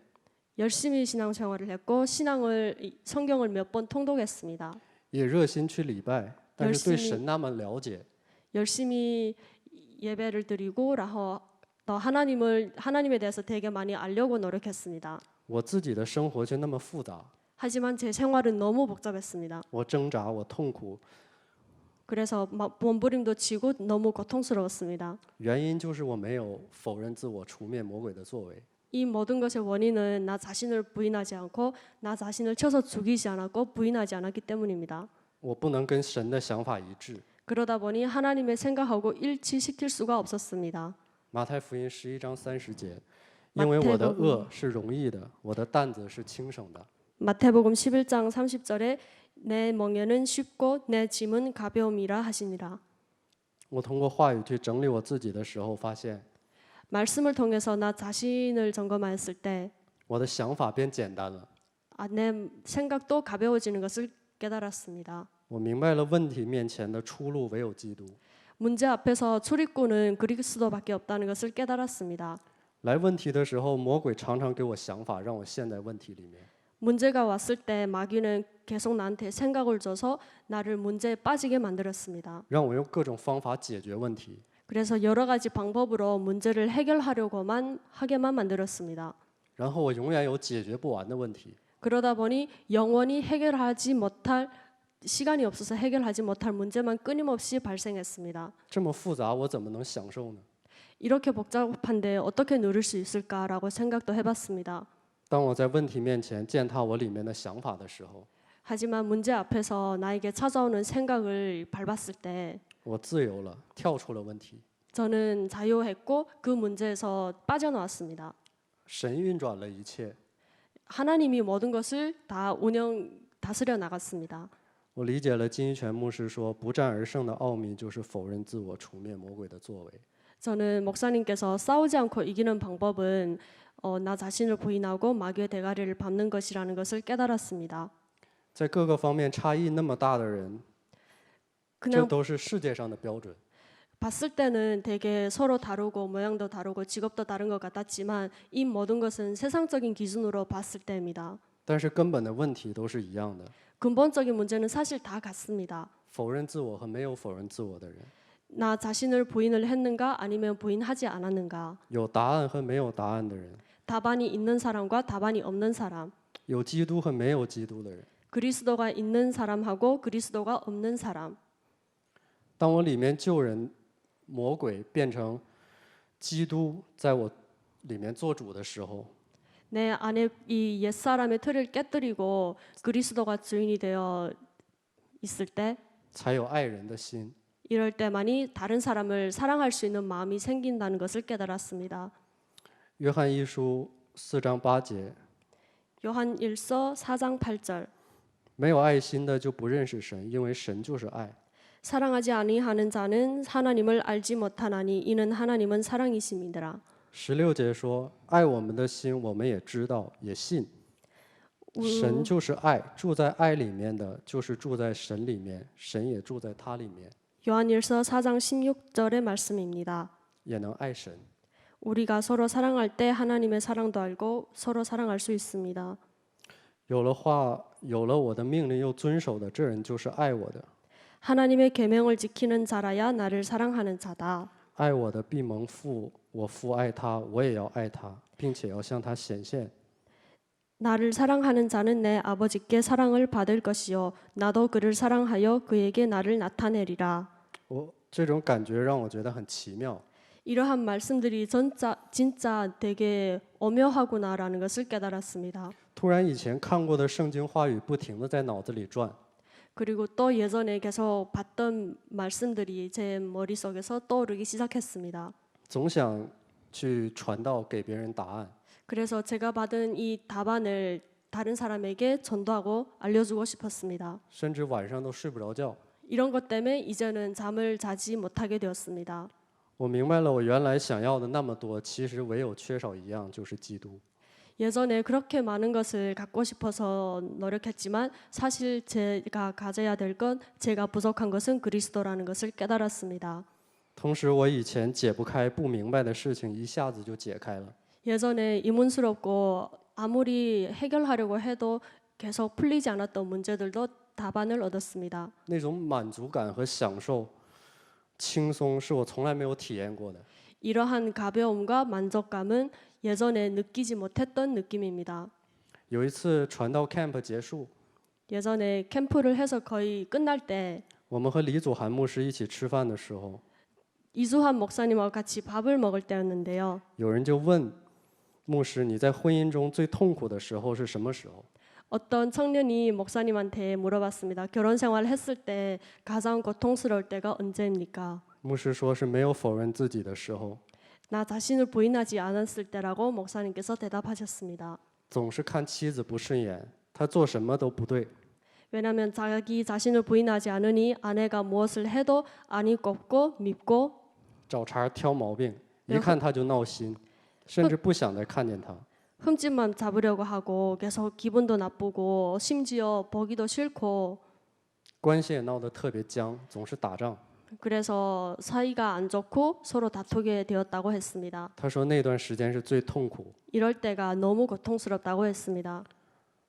열심히 신앙생활을 했고 성경을 몇 번 통독했습니다. 也热心去礼拜，但是对 열심히 神那么了解， 열심히 예배를 드리고 더 하나님에 대해서 되게 많이 알려고 노력했습니다. 我自己的生活却那么复杂， 하지만 제 생활은 너무 복잡했습니다. 我挣扎，我痛苦， 그래서 몸부림도 치고 너무 고통스러웠습니다. 原因就是我没有否认自我，除灭魔鬼的作为。 이 모든 것의 원인은 나 자신을 부인하지 않고 나 자신을 쳐서 죽이지 않았고 부인하지 않았기 때문입니다. 我不能跟神的想法一致。 그러다 보니 하나님의 생각하고 일치시킬 수가 없었습니다. 马太福音11章30节，因为我的恶是容易的，我的担子是轻省的。 마태복음 11장 30절에 내 멍에는 쉽고 내 짐은 가벼움이라 하시니라. 我通过话语去整理我自己的时候，发现 말씀을 통해서 나 자신을 점검하였을 때 我的想法变简单了。 내 생각도 가벼워지는 것을 깨달았습니다. 我明白了问题面前的出路唯有基督。 문제 앞에서 출입구는 그리스도밖에 없다는 것을 깨달았습니다. 来问题的时候，魔鬼常常给我想法，让我陷在问题里面。 문제가 왔을 때 마귀는 계속 나한테 생각을 줘서 나를 문제에 빠지게 만들었습니다. 让我用各种方法解决问题。 그래서 여러 가지 방법으로 문제를 해결하려고만 하게만 만들었습니다. 然后我永远有解决不完的问题。 그러다 보니 영원히 해결하지 못할 시간이 없어서 해결하지 못할 문제만 끊임없이 발생했습니다. 这么复杂，我怎么能享受呢？ 이렇게 복잡한데 어떻게 누릴 수 있을까라고 생각도 해봤습니다. 当我在问题面前践踏我里面的想法的时候， 하지만 문제 앞에서 나에게 찾아오는 생각을 밟았을 때 我自由了，跳出了问题。 저는 자유했고 그 문제에서 빠져나왔습니다. 神运转了一切。 하나님이 모든 것을 다 다스려 나갔습니다. 我理解了金一泉牧师说，不战而胜的奥秘就是否认自我，除灭魔鬼的作为。 저는 목사님께서 싸우지 않고 이기는 방법은 나 자신을 부인하고 마귀의 대가리를 밟는 것이라는 것을 깨달았습니다. 在各个方面差异那么大的人，这 그냥 都是世界上的标准。 봤을 때는 되게 서로 다르고 모양도 다르고 직업도 다른 것 같았지만 이 모든 것은 세상적인 기준으로 봤을 때입니다. 但是根本的问题都是一样的： 근본적인 문제는 사실 다 같습니다. 否认自我和没有否认自我的人， 나 자신을 부인을 했는가 아니면 부인하지 않았는가. 有答案和没有答案的人， 답안이 있는 사람과 답안이 없는 사람. 有基督和没有基督的人。 그리스도가 있는 사람하고 그리스도가 없는 사람. 当我里面旧人魔鬼变成基督在我里面做主的时候， 내 안에 이 옛사람의 틀을 깨뜨리고 그리스도가 주인이 되어 있을 때 才有爱人的心。 이럴 때만이 다른 사람을 사랑할 수 있는 마음이 생긴다는 것을 깨달았습니다. 约翰一书4章8节， 요한 1서 4장 8절. 没有爱心的就不认识神，因为神就是爱。 사랑하지 아니하는 자는 하나님을 알지 못하나니 이는 하나님은 사랑이심이더라. 16节说，爱我们的心，我们也知道，也信。神就是爱，住在爱里面的，就是住在神里面，神也住在他里面， 요한일서 4장 16절의 말씀입니다. 也能爱神。 우리가 서로 사랑할 때 하나님의 사랑도 알고 서로 사랑할 수 있습니다. 有了我的命令又遵守的，这人就是爱我的。 하나님의 계명을 지키는 자라야 나를 사랑하는 자다. 爱我的必蒙父，我父爱他，我也要爱他，并且要向他显现。 나를 사랑하는 자는 내 아버지께 사랑을 받을 것이요 나도 그를 사랑하여 그에게 나를 나타내리라. 这种感觉让我觉得很奇妙。 이러한 말씀들이 진짜 되게 오묘하구나라는 것을 깨달았습니다. 突然以前看过的圣经话语不停地在脑子里转， 그리고 또 예전에 계속 봤던 말씀들이 제 머릿속에서 떠오르기 시작했습니다. 总想去传道给别人答案。 그래서 제가 받은 이 답안을 다른 사람에게 전도하고 알려주고 싶었습니다. 甚至晚上都睡不着觉。 이런 것 때문에 이제는 잠을 자지 못하게 되었습니다. 我明白了，我原来想要的那么多，其实唯有缺少一样，就是基督。 예전에 그렇게 많은 것을 갖고 싶어서 노력했지만 사실 제가 가져야 될 건 제가 부족한 것은 그리스도라는 것을 깨달았습니다. 同时，我以前解不开、不明白的事情，一下子就解开了。 예전에 이문스럽고 아무리 해결하려고 해도 계속 풀리지 않았던 문제들도 답안을 얻었습니다. 那种满足感和享受、轻松，是我从来没有体验过的。 이러한 가벼움과 만족감은 예전에 느끼지 못했던 느낌입니다. 有一次传道 camp 结束， 예전에 캠프를 해서 거의 끝날 때 我们和李祖涵牧师一起吃饭的时候， 이수환 목사님과 같이 밥을 먹을 때였는데요. 有人就问牧师：“你在婚姻中最痛苦的时候是什么时候？” 어떤 청년이 목사님한테 물어봤습니다. 결혼 생활 했을 때 가장 고통스러울 때가 언제입니까? 牧师说是没有否认自己的时候， 나 자신을 부인하지 않았을 때라고 목사님께서 대답하셨습니다. 总是看妻子不顺眼，她做什么都不对。 왜냐하면 자기 자신을 부인하지 않으니 아내가 무엇을 해도 안이 꼽고 밉고 找茬挑毛病，一看他就闹心，甚至不想再看见他。 흠집만 잡으려고 하고 계속 기분도 나쁘고 심지어 보기도 싫고 关系也闹得特别僵，总是打仗。 그래서 사이가 안 좋고 서로 다투게 되었다고 했습니다. 他说那段时间是最痛苦。 이럴 때가 너무 고통스럽다고 했습니다.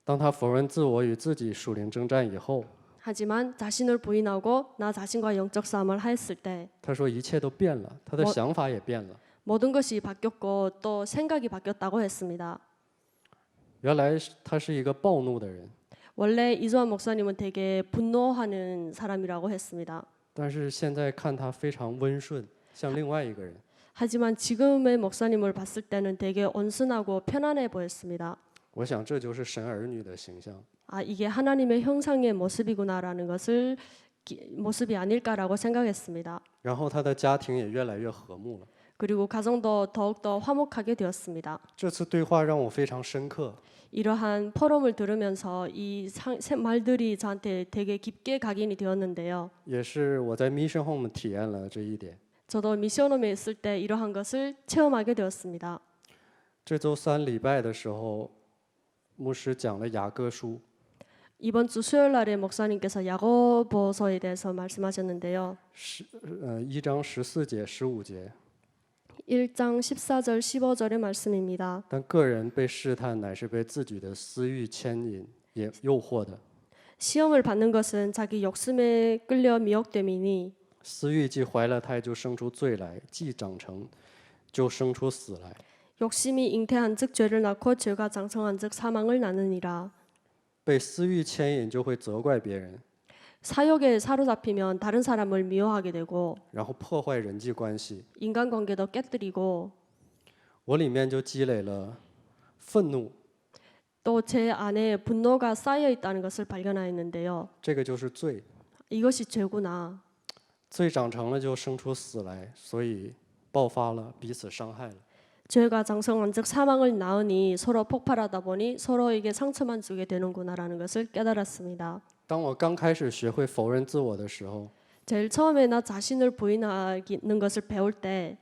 当他否认自我与自己属灵征战以后， 하지만 자신을 부인하고 나 자신과 영적 싸움을 했을 때 他说一切都变了，他的想法也变了。 모든 것이 바뀌었고 또 생각이 바뀌었다고 했습니다. 原来他是一个暴怒的人， 원래 이수환 목사님은 되게 분노하는 사람이라고 했습니다. 但是现在看他非常温顺，像另外一个人。 하지만 지금의 목사님을 봤을 때는 되게 온순하고 편안해 보였습니다. 我想这就是神儿女的形象。 아, 이게 하나님의 형상의 모습이구나라는 것을 모습이 아닐까라고 생각했습니다. 然后他的家庭也越来越和睦了。 그리고 가정도 더욱더 화목하게 되었습니다. 这次对话让我非常深刻。 이러한 포럼을 들으면서 이 말들이 저한테 되게 깊게 각인이 되었는데요. 也是我在 Mission Home 体验了这一点。 저도 미션홈에 있을 때 이러한 것을 체험하게 되었습니다. 这周三礼拜的时候，牧师讲了雅各书， 이번 주 수요일 날에 목사님께서 야고보서에 대해서 말씀하셨는데요. 1章14节、15节。 1장 14절 15절의 말씀입니다. 但个人被试探，乃是被自己的私欲牵引、也诱惑的。 시험을 받는 것은 자기 욕심에 끌려 미혹됨이니 私欲既怀了胎，就生出罪来；既长成，就生出死来。 욕심이 잉태한즉 죄를 낳고 죄가 장성한즉 사망을 낳느니라. 被私欲牵引，就会责怪别人， 사욕에 사로잡히면 다른 사람을 미워하게 되고 然后破坏人际关系。 인간관계도 깨뜨리고 我里面就积累了愤怒， 또 제 안에 분노가 쌓여 있다는 것을 발견하였는데요. 这个就是罪。 이것이 죄구나. 罪长成了，就生出死来，所以爆发了，彼此伤害了。 죄가 장성한즉 사망을 낳으니 서로 폭발하다 보니 서로에게 상처만 주게 되는구나라는 것을 깨달았습니다. 当我刚开始学会否认自我的时候， 제일 처음에 나 자신을 부인하는 것을 배울 때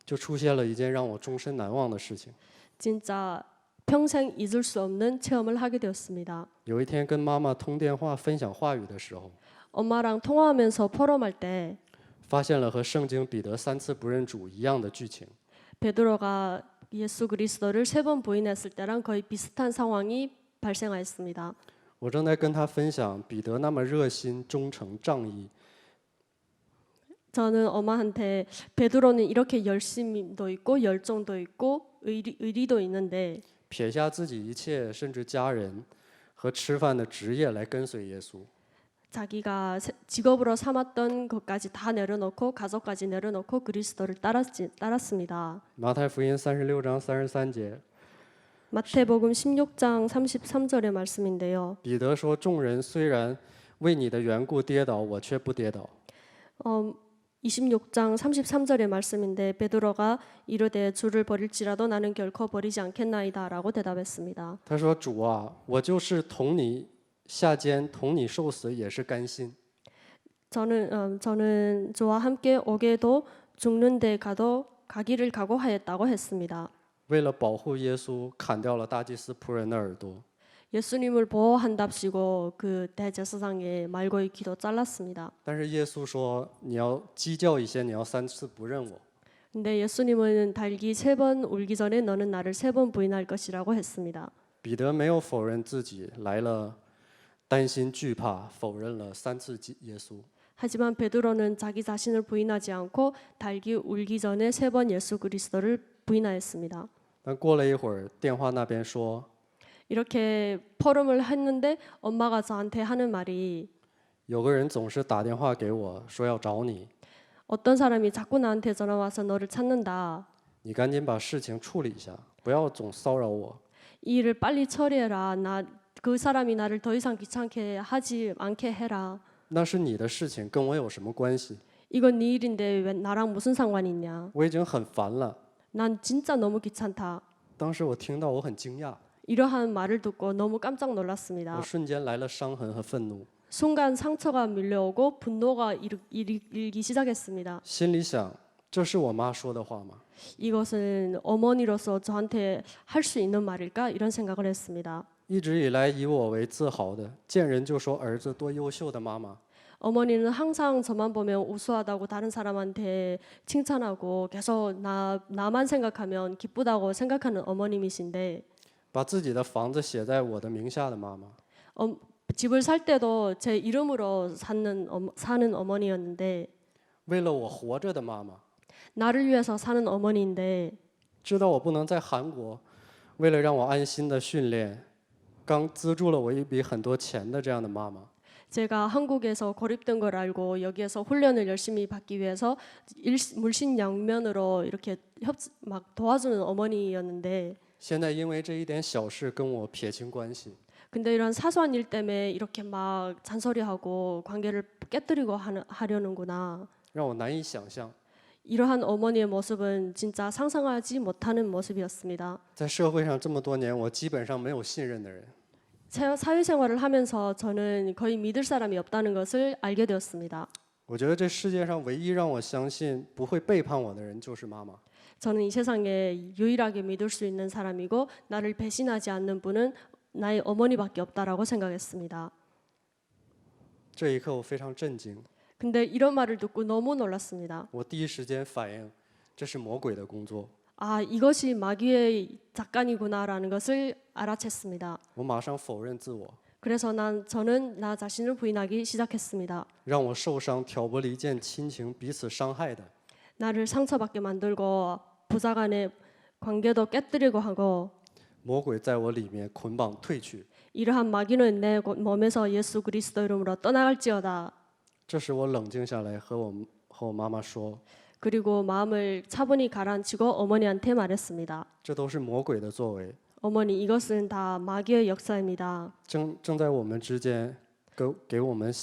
就出现了一件让我终身难忘的事情。 진짜 평생 잊을 수 없는 체험을 하게 되었습니다. 有一天跟妈妈通电话分享话语的时候， 엄마랑 통화하면서 포럼할 때 发现了和圣经彼得3次不认主一样的剧情。 베드로가 예수 그리스도를 3번 부인했을 때랑 거의 비슷한 상황이 발생하였습니다. 我正在跟他分享彼得那么热心、忠诚、仗义， 저는 엄마한테 베드로는 이렇게 열심도 있고 열정도 있고 의리도 있는데 撇下自己一切，甚至家人和吃饭的职业来跟随耶稣。 자기가 직업으로 삼았던 것까지 다 내려놓고 가족까지 내려놓고 그리스도를 따랐습니다. 马太福音36章33节， 마태복음 16장 33절의 말씀인데요. 彼得说：“众人虽然为你的缘故跌倒，我却不跌倒。 26장 33절의 말씀인데 베드로가 이르되 주를 버릴지라도 나는 결코 버리지 않겠나이다라고 대답했습니다. ”他说：“主啊，我就是同你下监，同你受死，也是甘心。 저는 저와 함께 오게도 죽는 데 가기를 각오하였다고 했습니다. 为了保护耶稣，砍掉了大祭司仆人的耳朵。 예수님을 보호한답시고 그 대제사장의 말고의 귀도 잘랐습니다. 但是耶稣说：‘你要鸡叫一些，你要3次不认我。 근데 예수님은 달기 3번 울기 전에 너는 나를 3번 부인할 것이라고 했습니다. 彼得没有否认自己来了，担心惧怕，否认了3次耶稣。 하지만 베드로는 자기 자신을 부인하지 않고 달기 울기 전에 3번 예수 그리스도를 부인하였습니다. 但过了一会儿，电话那边说， 이렇게 포럼을 했는데 엄마가 저한테 하는 말이 有个人总是打电话给我说要找你， 어떤 사람이 자꾸 나한테 전화 와서 너를 찾는다. 你赶紧把事情处理一下，不要总骚扰我。 이 일을 빨리 처리해라. 그 사람이 나를 더 이상 귀찮게 하지 않게 해라. 那是你的事情，跟我有什么关系？ 이건 네 일인데 왜 나랑 무슨 상관이 있냐. 我已经很烦了。 난 진짜 너무 귀찮다. 当时我听到，我很惊讶， 이러한 말을 듣고 너무 깜짝 我 놀랐습니다. 瞬间来了伤痕和愤怒， 순간 상처가 밀려오고 분노가 일기 시작했습니다. 心里想，这是我妈说的话吗？ 이것은 어머니로서 저한테 할 수 있는 말일까? 이런 생각을 했습니다. 一直以来以我为自豪的，见人就说儿子多优秀的妈妈， 어머니는 항상 저만 보면 우수하다고 다른 사람한테 칭찬하고 계속 나만 생각하면 기쁘다고 생각하는 어머님이신데 把自己的房子写在我的名下的妈妈， 집을 살 때도 제 이름으로 사는 어머니였는데 为了我活着的妈妈， 나를 위해서 사는 어머니인데 知道我不能在韩国，为了让我安心的训练，刚资助了我一笔很多钱的这样的妈妈， 제가 한국에서 고립된 걸 알고 여기에서 훈련을 열심히 받기 위해서 물신양면으로 이렇게 막 도와주는 어머니였는데 现在因为这一点小事跟我撇清关系， 근데 이런 사소한 일 때문에 이렇게 막 잔소리하고 관계를 깨뜨리고 하려는구나. 让我难以想象。 이러한 어머니의 모습은 진짜 상상하지 못하는 모습이었습니다. 在社会上这么多年，我基本上没有信任的人， 사회생활을 하면서 저는 거의 믿을 사람이 없다는 것을 알게 되었습니다. 我觉得这世界上唯一让我相信不会背叛我的人就是妈妈。 저는 이 세상에 유일하게 믿을 수 있는 사람이고 나를 배신하지 않는 분은 나의 어머니밖에 없다라고 생각했습니다. 这一刻我非常震惊， 근데 이런 말을 듣고 너무 놀랐습니다. 我第一时间反应，这是魔鬼的工作。 아, 이것이 마귀의 작간이구나라는 것을 알아챘습니다. 我马上否认自我， 그래서 저는 나 자신을 부인하기 시작했습니다. 让我受伤、挑拨离间、亲情彼此伤害的， 나를 상처받게 만들고 부자간의 관계도 깨뜨리고 하고 魔鬼在我里面捆绑退去。 이러한 마귀는 내 몸에서 예수 그리스도 이름으로 떠나갈지어다. 这时我冷静下来，和我妈妈说， 그리고 마음을 차분히 가라앉히고 어머니한테 말했습니다. 这都是魔鬼的作为， 어머니 이것은 다 마귀의 역사입니다. 正在我们之间给我们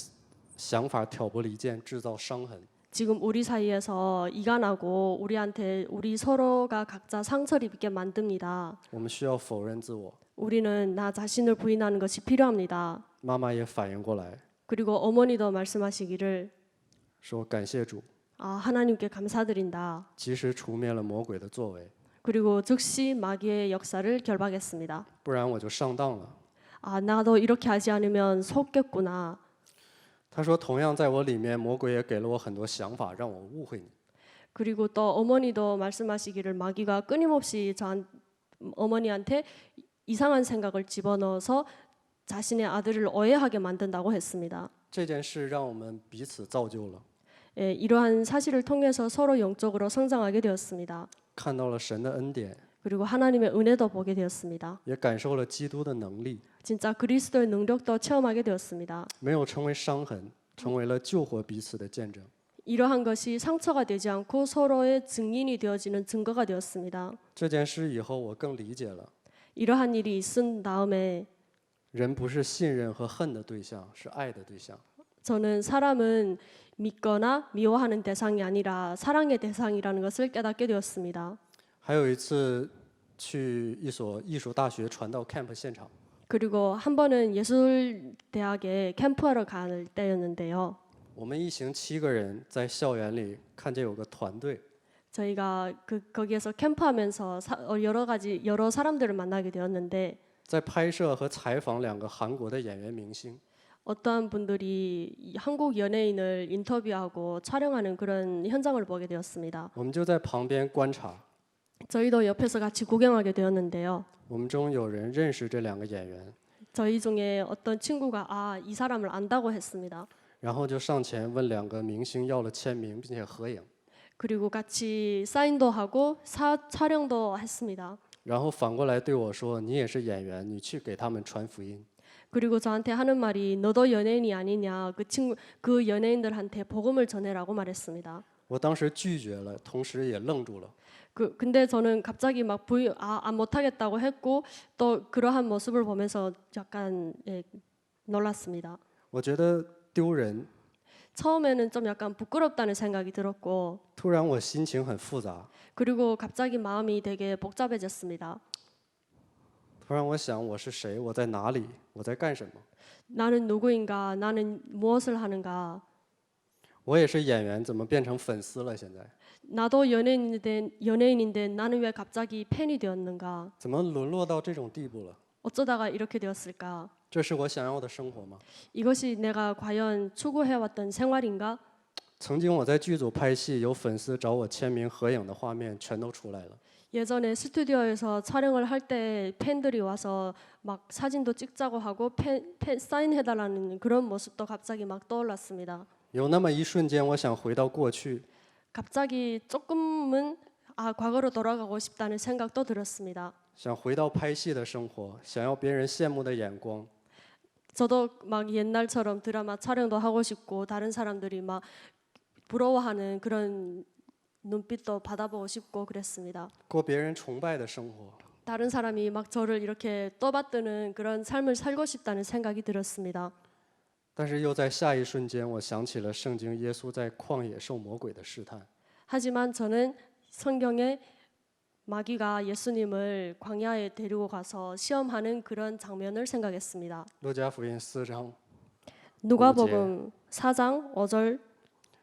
想法挑拨离间，制造伤痕。 지금 우리 사이에서 이가 나고 우리 서로가 각자 상처를 입게 만듭니다. 我们需要否认自我。 우리는 나 자신을 부인하는 것이 필요합니다. 妈妈也反应过来， 그리고 어머니도 말씀하시기를 说感谢主， 하나님께 감사드린다. 及时除灭了魔鬼的作为， 그리고 즉시 마귀의 역사를 결박했습니다. 不然我就上当了。 나도 이렇게 하지 않으면 속겠구나. 他说，同样在我里面，魔鬼也给了我很多想法，让我误会你。 그리고 또 어머니도 말씀하시기를 마귀가 끊임없이 어머니한테 이상한 생각을 집어넣어서 자신의 아들을 오해하게 만든다고 했습니다. 这件事让我们彼此造就了， 예, 이러한 사실을 통해서 서로 영적으로 성장하게 되었습니다. 看到了神的恩典， 그리고 하나님의 은혜도 보게 되었습니다. 也感受了基督的能力， 진짜 그리스도의 능력도 체험하게 되었습니다. 没有成为伤痕，成为了救活彼此的见证。 이러한 것이 상처가 되지 않고 서로의 증인이 되어지는 증거가 되었습니다. 这件事以后，我更理解了， 이러한 일이 있은 다음에 人不是信任和恨的对象，是爱的对象。 저는 사람은 믿거나 미워하는 대상이 아니라 사랑의 대상이라는 것을 깨닫게 되었습니다. 还有一次去一所艺术大学传道 camp 现场， 그리고 한 번은 예술대학에 캠프하러 갈 때였는데요. 我们一行7个人在校园里看见有个团队， 저희가 거기에서 캠프하면서 여러 사람들을 만나게 되었는데 在拍摄和采访2个韩国的演员明星。 어떠한 분들이 이 한국 연예인을 인터뷰하고 촬영하는 그런 현장을 보게 되었습니다. 我们就在旁边观察， 저희도 옆에서 같이 구경하게 되었는데요. 我们中有人认识这2个演员， 저희 중에 어떤 친구가 이 사람을 안다고 했습니다. 然后就上前问2个明星要了签名，并且合影， 그리고 같이 사인도 하고 촬영도 했습니다. 然后反过来对我说：“你也是演员，你去给他们传福音。” 그리고 저한테 하는 말이 너도 연예인이 아니냐 그 연예인들한테 복음을 전해라고 말했습니다. 我当时拒绝了，同时也愣住了。 근데 저는 갑자기 막 못하겠다고 했고 또 그러한 모습을 보면서 약간 놀랐습니다. 我觉得丢人， 처음에는 좀 약간 부끄럽다는 생각이 들었고 突然我心情很复杂。 그리고 갑자기 마음이 되게 복잡해졌습니다. 突然我想我是谁，我在哪里，我在干什么？ 나는 누구인가? 나는 무엇을 하는가? 我也是演员，怎么变成粉丝了？现在 나도 연예인인데 나는 왜 갑자기 팬이 되었는가? 怎么沦落到这种地步了？ 어쩌다가 이렇게 되었을까? 这是我想要的生活吗？ 이것이 내가 과연 추구해왔던 생활인가? 曾经我在剧组拍戏，有粉丝找我签名合影的画面全都出来了。 예전에 스튜디오에서 촬영을 할 때 팬들이 와서 막 사진도 찍자고 하고 팬 사인해달라는 그런 모습도 갑자기 막 떠올랐습니다. 有那么一瞬间，我想回到过去， 갑자기 조금은 과거로 돌아가고 싶다는 생각도 들었습니다. 想回到拍戏的生活，想要别人羡慕的眼光。 저도 막 옛날처럼 드라마 촬영도 하고 싶고 다른 사람들이 막 부러워하는 그런 눈빛도 받아보고 싶고 그랬습니다. 过别人崇拜的生活。 다른 사람이 막 저를 이렇게 떠받드는 그런 삶을 살고 싶다는 생각이 들었습니다. 但是又在下一瞬间，我想起了圣经耶稣在旷野受魔鬼的试探。 하지만 저는 성경에 마귀가 예수님을 광야에 데리고 가서 시험하는 그런 장면을 생각했습니다. 路加福音4章， 누가복음 4장 5절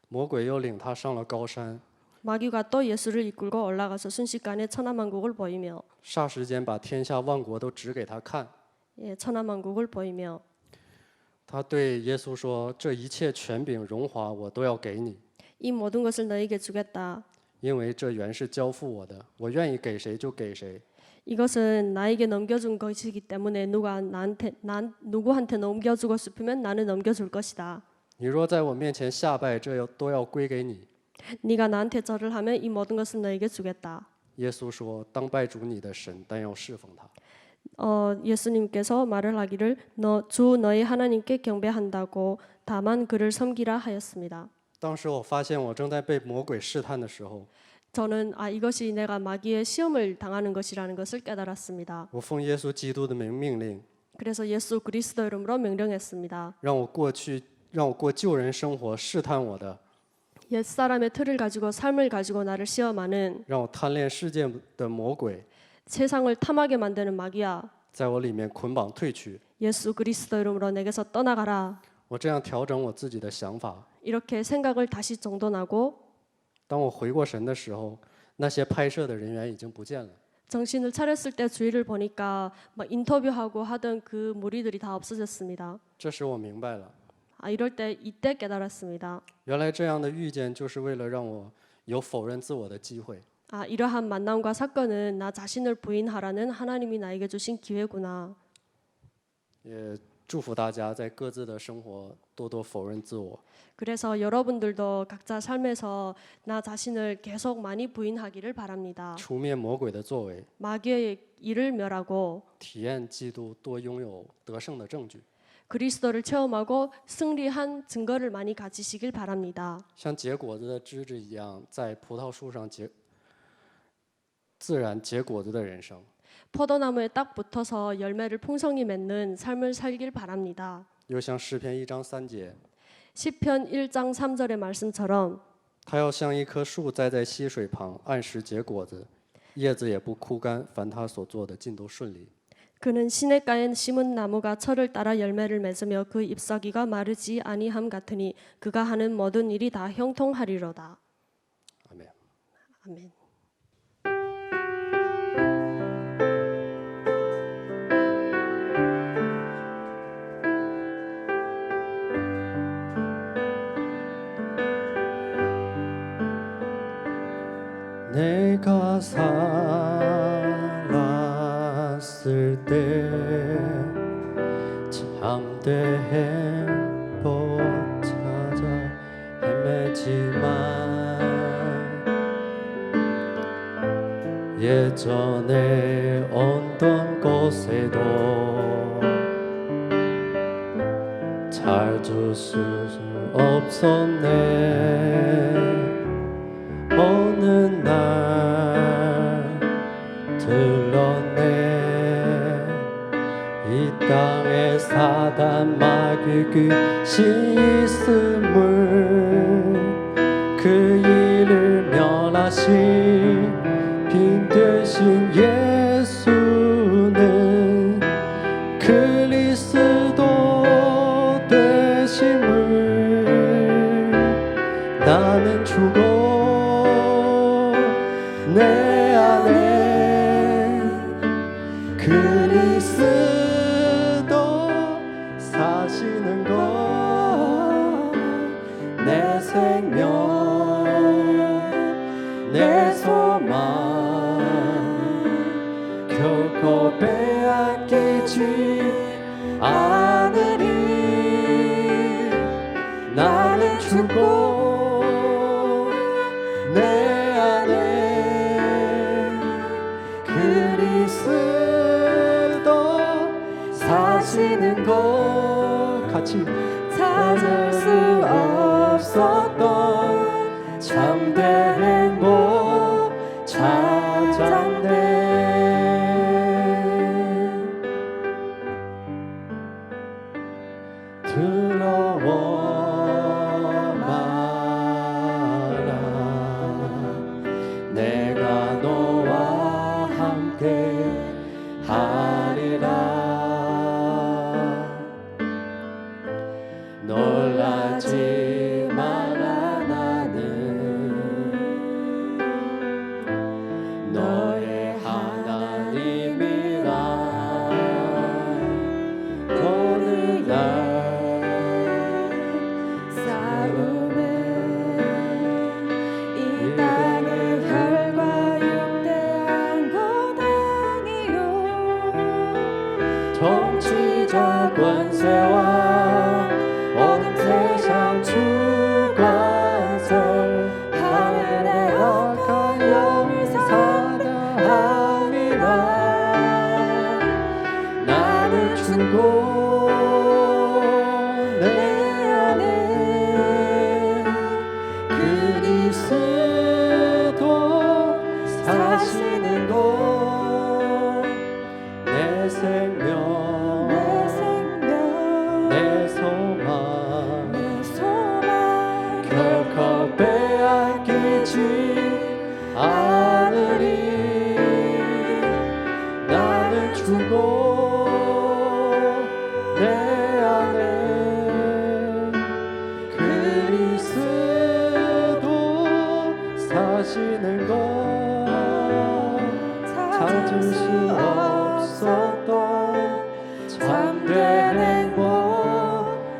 魔鬼又领他上了高山， 마귀가 또 예수를 이끌고 올라가서 순식간에 천하만국을 보이며 霎时间把天下万国都指给他看。 천하만국을 보이며 他对耶稣说：“这一切权柄荣华我都要给你， 이 모든 것을 너에게 주겠다. 因为这原是交付我的，我愿意给谁就给谁。 이것은 나에게 넘겨준 것이기 때문에 누구한테 넘겨주고 싶으면 나는 넘겨줄 것이다. 你若在我面前下拜，这都要归给你。” 네가 나한테 절을 하면 이 모든 것은 너에게 주겠다. 耶稣说：“当拜主你的神，但要侍奉他。” 예수님께서 말을 하기를 주 너희 하나님께 경배한다고 다만 그를 섬기라 하였습니다. 当时我发现我正在被魔鬼试探的时候， 저는 이것이 내가 마귀의 시험을 당하는 것이라는 것을 깨달았습니다. 我奉耶稣基督的名命令， 그래서 예수 그리스도 이름으로 명령했습니다. 让我过救人生活，试探我的， 옛사람의 틀을 가지고 삶을 가지고 나를 시험하는 让我贪恋世界的魔鬼， 세상을 탐하게 만드는 마귀야. 在我里面捆绑退去。 예수 그리스도 이름으로 내게서 떠나가라. 我这样调整我自己的想法。 이렇게 생각을 다시 정돈하고 当我回过神的时候，那些拍摄的人员已经不见了。 정신을 차렸을 때 주위를 보니까 막 인터뷰하고 하던 그 무리들이 다 없어졌습니다. 这时我明白了， 이때 깨달았습니다. 原来这样的遇见就是为了让我有否认自我的机会。 이러한 만남과 사건은 나 자신을 부인하라는 하나님이 나에게 주신 기회구나. 也祝福大家在各自的生活多多否认自我， 그래서 여러분들도 각자 삶에서 나 자신을 계속 많이 부인하기를 바랍니다. 除灭魔鬼的作为， 마귀의 일을 멸하고 体验基督，多拥有得胜的证据。 그리스도를 체험하고 승리한 증거를 많이 가지시길 바랍니다. 像结果子的枝子一样，在葡萄树上自然结果子的人生。 포도나무에 딱 붙어서 열매를 풍성히 맺는 삶을 살길 바랍니다. 又像诗篇1章3节， 시편 1장 3절의 말씀처럼 他要像一棵树栽在溪水旁，按时结果子，叶子也不枯干，凡他所做的尽都顺利。 그는 시냇가에 심은 나무가 철을 따라 열매를 맺으며 그 잎사귀가 마르지 아니함 같으니 그가 하는 모든 일이 다 형통하리로다. 阿门。 아멘. 내가 살았을 때 참된 행복 찾아 헤매지만 예전에 어떤 곳에도 찾을 수 없었네. 어느 날 들렀네. 이 땅에 사단 마귀 귀신 있음을 그 일을 멸하신 빈 되신 예수는 그리스도 되심을 나는 죽어 내 안에 그리스도 사시는 것 내 생명 내 소망 결코 빼앗기지 않으리. 나는 죽고 내 안에 그리스도 사시는 것 같이 찾을 수 없었던 참된 행복 찾았네. 들어와 마라. 내가 너와 함께 하리라. 놀라지 마라. 나는 너의 하나님이라. 어느 날 싸움은 이 땅의 혈과 육대한 것 아니요 정치자 권세와 어둠 세상 주관세 하늘의 악한 영을 사랑함이라. 나는 죽고 내 안에 그리스도 사시는 것 내 생명 내 생명 내 소망 내 소망 결코 빼앗기지 않으리. 나는 죽고 내 안에 그리스도 사시는 것 찾을 수 없었던 참된 행복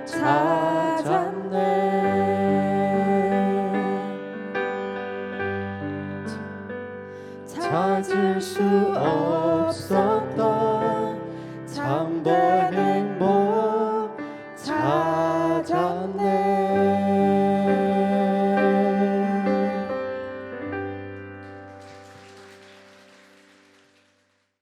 찾았네. 찾을 수 없어